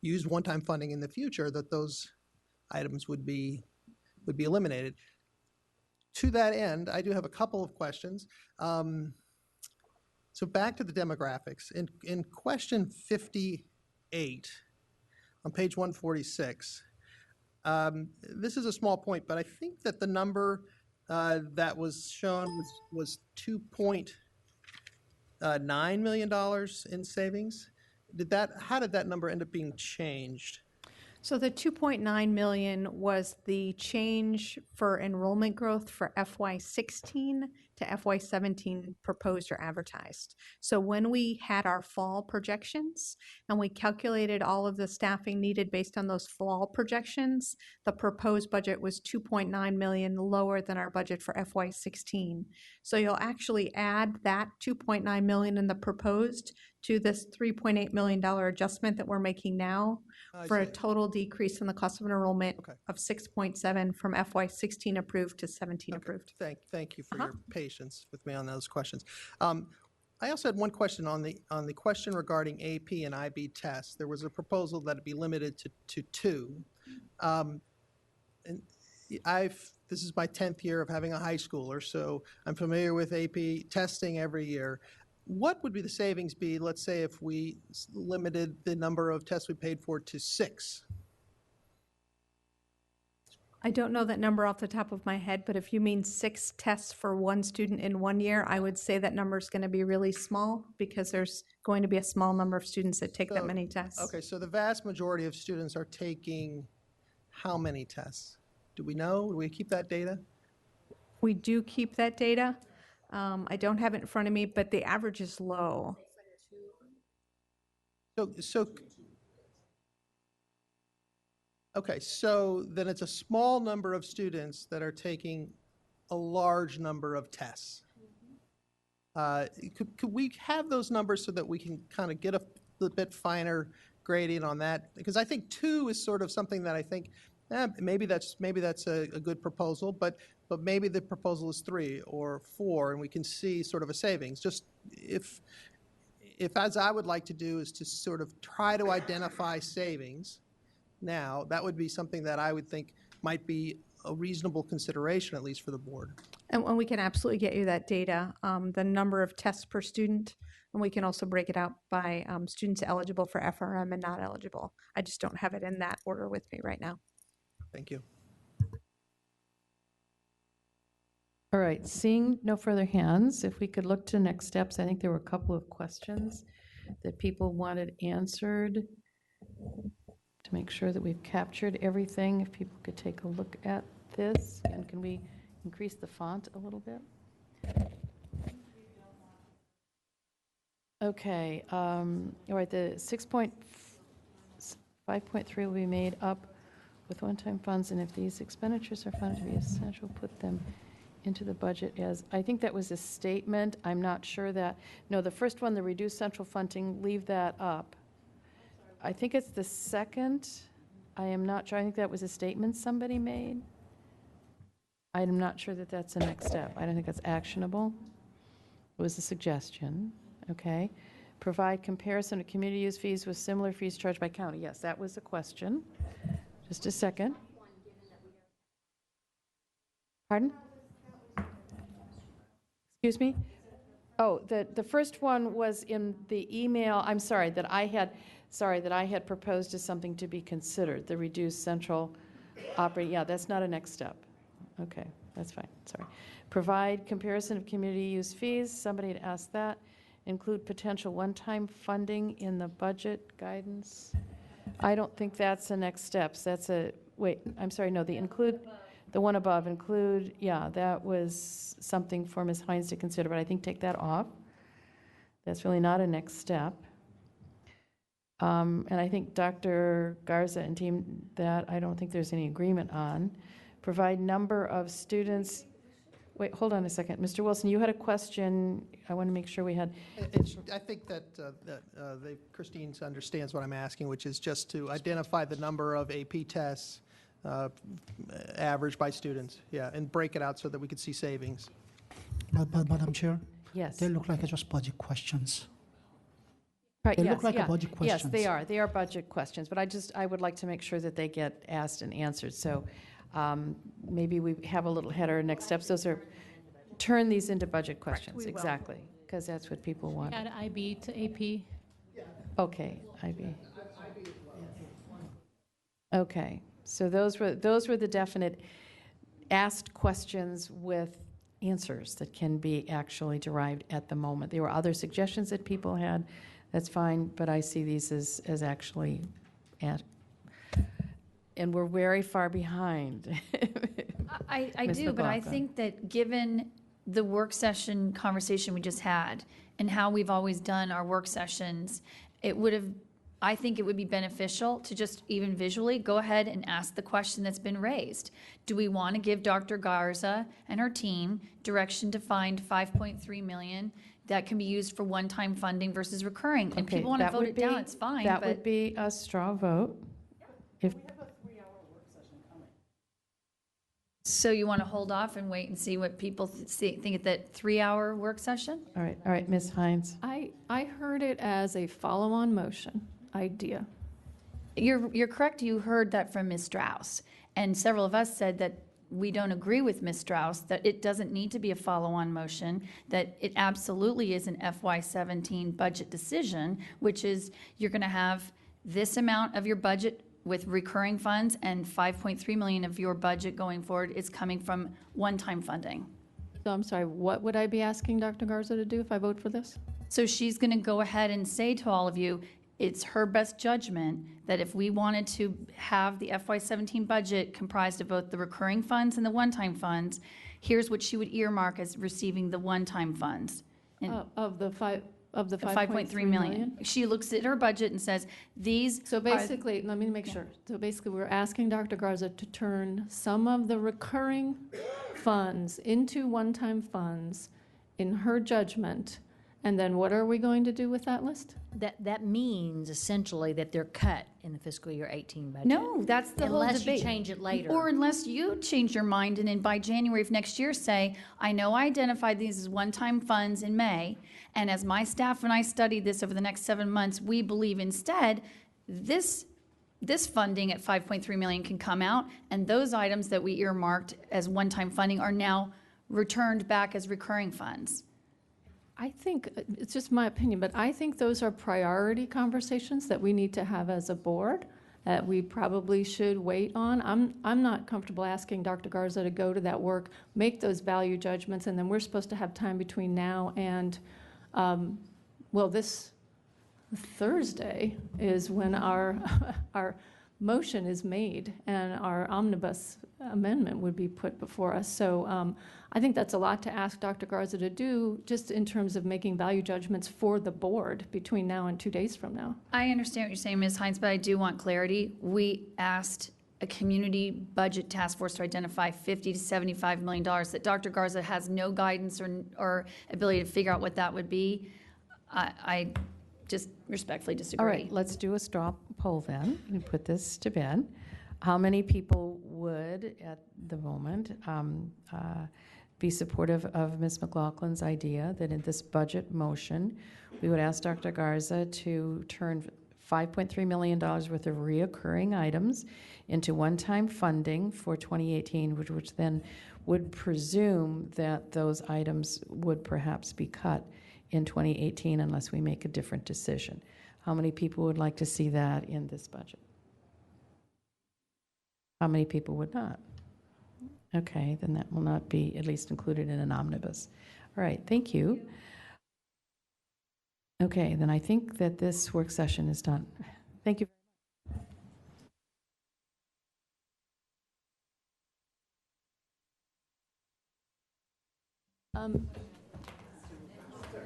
use one-time funding in the future, that those items would be eliminated. To that end, I do have a couple of questions. So back to the demographics. In question 58 on page 146, this is a small point, but I think that the number that was shown was $2.9 million in savings. How did that number end up being changed? So the 2.9 million was the change for enrollment growth for FY16 to FY17 proposed or advertised. So when we had our fall projections and we calculated all of the staffing needed based on those fall projections, the proposed budget was 2.9 million lower than our budget for FY16. So you'll actually add that 2.9 million in the proposed to this $3.8 million adjustment that we're making now for a total decrease in the cost of enrollment of 6.7 from FY16 approved to 17 approved. Thank you for your patience with me on those questions. I also had one question on the question regarding AP and IB tests. There was a proposal that it be limited to 2. And this is my 10th year of having a high schooler, so I'm familiar with AP testing every year. What would be the savings be, let's say, if we limited the number of tests we paid for to 6? I don't know that number off the top of my head, but if you mean 6 tests for one student in 1 year, I would say that number is going to be really small because there's going to be a small number of students that take that many tests. Okay, so the vast majority of students are taking how many tests? Do we know? Do we keep that data? We do keep that data. I don't have it in front of me, but the average is low. Okay, so then it's a small number of students that are taking a large number of tests. Could we have those numbers so that we can kind of get a little bit finer gradient on that? Because I think 2 is sort of something that I think maybe that's a good proposal, but maybe the proposal is 3 or 4, and we can see sort of a savings. Just if as I would like to do is to sort of try to identify savings now, that would be something that I would think might be a reasonable consideration, at least for the board. And we can absolutely get you that data, the number of tests per student, and we can also break it out by students eligible for FRM and not eligible. I just don't have it in that order with me right now. Thank you. All right, seeing no further hands, if we could look to next steps. I think there were a couple of questions that people wanted answered to make sure that we've captured everything. If people could take a look at this, and can we increase the font a little bit? Okay, all right, the 5.3 will be made up with one-time funds, and if these expenditures are found to be essential, put them into the budget as, I think that was a statement. I'm not sure that, no, the first one, the reduced central funding, leave that up. I think it's the second. I am not sure. I think that was a statement somebody made. I'm not sure that that's the next step. I don't think that's actionable. It was a suggestion, okay? Provide comparison of community use fees with similar fees charged by county. Yes, that was the question. Just a second. Pardon? Excuse me? Oh, the first one was in the email, I'm sorry, that I had proposed as something to be considered, the reduced central operating, yeah, that's not a next step. Okay, that's fine, sorry. Provide comparison of community use fees, somebody had asked that. Include potential one-time funding in the budget guidance. I don't think that's the next steps. That's a, wait, I'm sorry, no, the include, the one above, include, yeah, that was something for Ms. Hines to consider, but I think take that off. That's really not a next step. And I think Dr. Garza and team, that I don't think there's any agreement on. Provide number of students. Wait, hold on a second. Mr. Wilson, you had a question. I want to make sure we had. I think that Christine understands what I'm asking, which is just to identify the number of AP tests averaged by students, yeah, and break it out so that we could see savings. But Madam Chair? Yes. They look like just budget questions. Right, They yes, look like yeah. budget questions. Yes, they are. They are budget questions, but I would like to make sure that they get asked and answered. So maybe we have a little header, next steps. Those are, turn these into budget questions, exactly, because that's what people want. Add IB to AP. Okay, IB. Okay, so those were the definite asked questions with answers that can be actually derived at the moment. There were other suggestions that people had. That's fine, but I see these as actually at, and we're very far behind. I Ms. do, but I Zabaka. think that given the work session conversation we just had and how we've always done our work sessions, I think it would be beneficial to just even visually go ahead and ask the question that's been raised. Do we want to give Dr. Garza and her team direction to find $5.3 million that can be used for one-time funding versus recurring? And Okay, people want to that vote would it down, be- it's fine, That but would be a straw vote. If, so you want to hold off and wait and see what people think at that 3-hour work session? all right, Ms. Hines. I heard it as a follow-on motion idea. You're correct. You heard that from Ms. Strauss. And several of us said that we don't agree with Ms. Strauss, that it doesn't need to be a follow-on motion, that it absolutely is an FY17 budget decision, which is you're going to have this amount of your budget with recurring funds and $5.3 million of your budget going forward is coming from one-time funding. So I'm sorry, what would I be asking Dr. Garza to do if I vote for this? So she's going to go ahead and say to all of you, it's her best judgment that if we wanted to have the FY17 budget comprised of both the recurring funds and the one-time funds, here's what she would earmark as receiving the one-time funds. And Of the 5.3 million. She looks at her budget and says, these So basically, let me make sure. So basically, we're asking Dr. Garza to turn some of the recurring funds into one-time funds in her judgment. And then what are we going to do with that list? That means essentially that they're cut in the fiscal year 18 budget. No, that's the whole debate. Unless you change it later. Or unless you change your mind and then by January of next year say, I know I identified these as one-time funds in May, and as my staff and I studied this over the next 7 months, we believe instead this funding at $5.3 million can come out, and those items that we earmarked as one-time funding are now returned back as recurring funds. I think, it's just my opinion, but I think those are priority conversations that we need to have as a board, that we probably should wait on. I'm not comfortable asking Dr. Garza to go to that work, make those value judgments, and then we're supposed to have time between now and, this Thursday is when our motion is made and our omnibus amendment would be put before us. So I think that's a lot to ask Dr. Garza to do just in terms of making value judgments for the board between now and 2 days from now. I understand what you're saying, Ms. Hines, but I do want clarity. We asked a community budget task force to identify $50 to $75 million, that Dr. Garza has no guidance or ability to figure out what that would be, I just respectfully disagree. All right, let's do a straw poll then and put this to bed. How many people would, at the moment, be supportive of Ms. McLaughlin's idea that in this budget motion, we would ask Dr. Garza to turn $5.3 million worth of reoccurring items into one-time funding for 2018, which then would presume that those items would perhaps be cut in 2018 unless we make a different decision. How many people would like to see that in this budget? How many people would not? Okay, then that will not be at least included in an omnibus. All right, thank you. Okay, then I think that this work session is done. Thank you.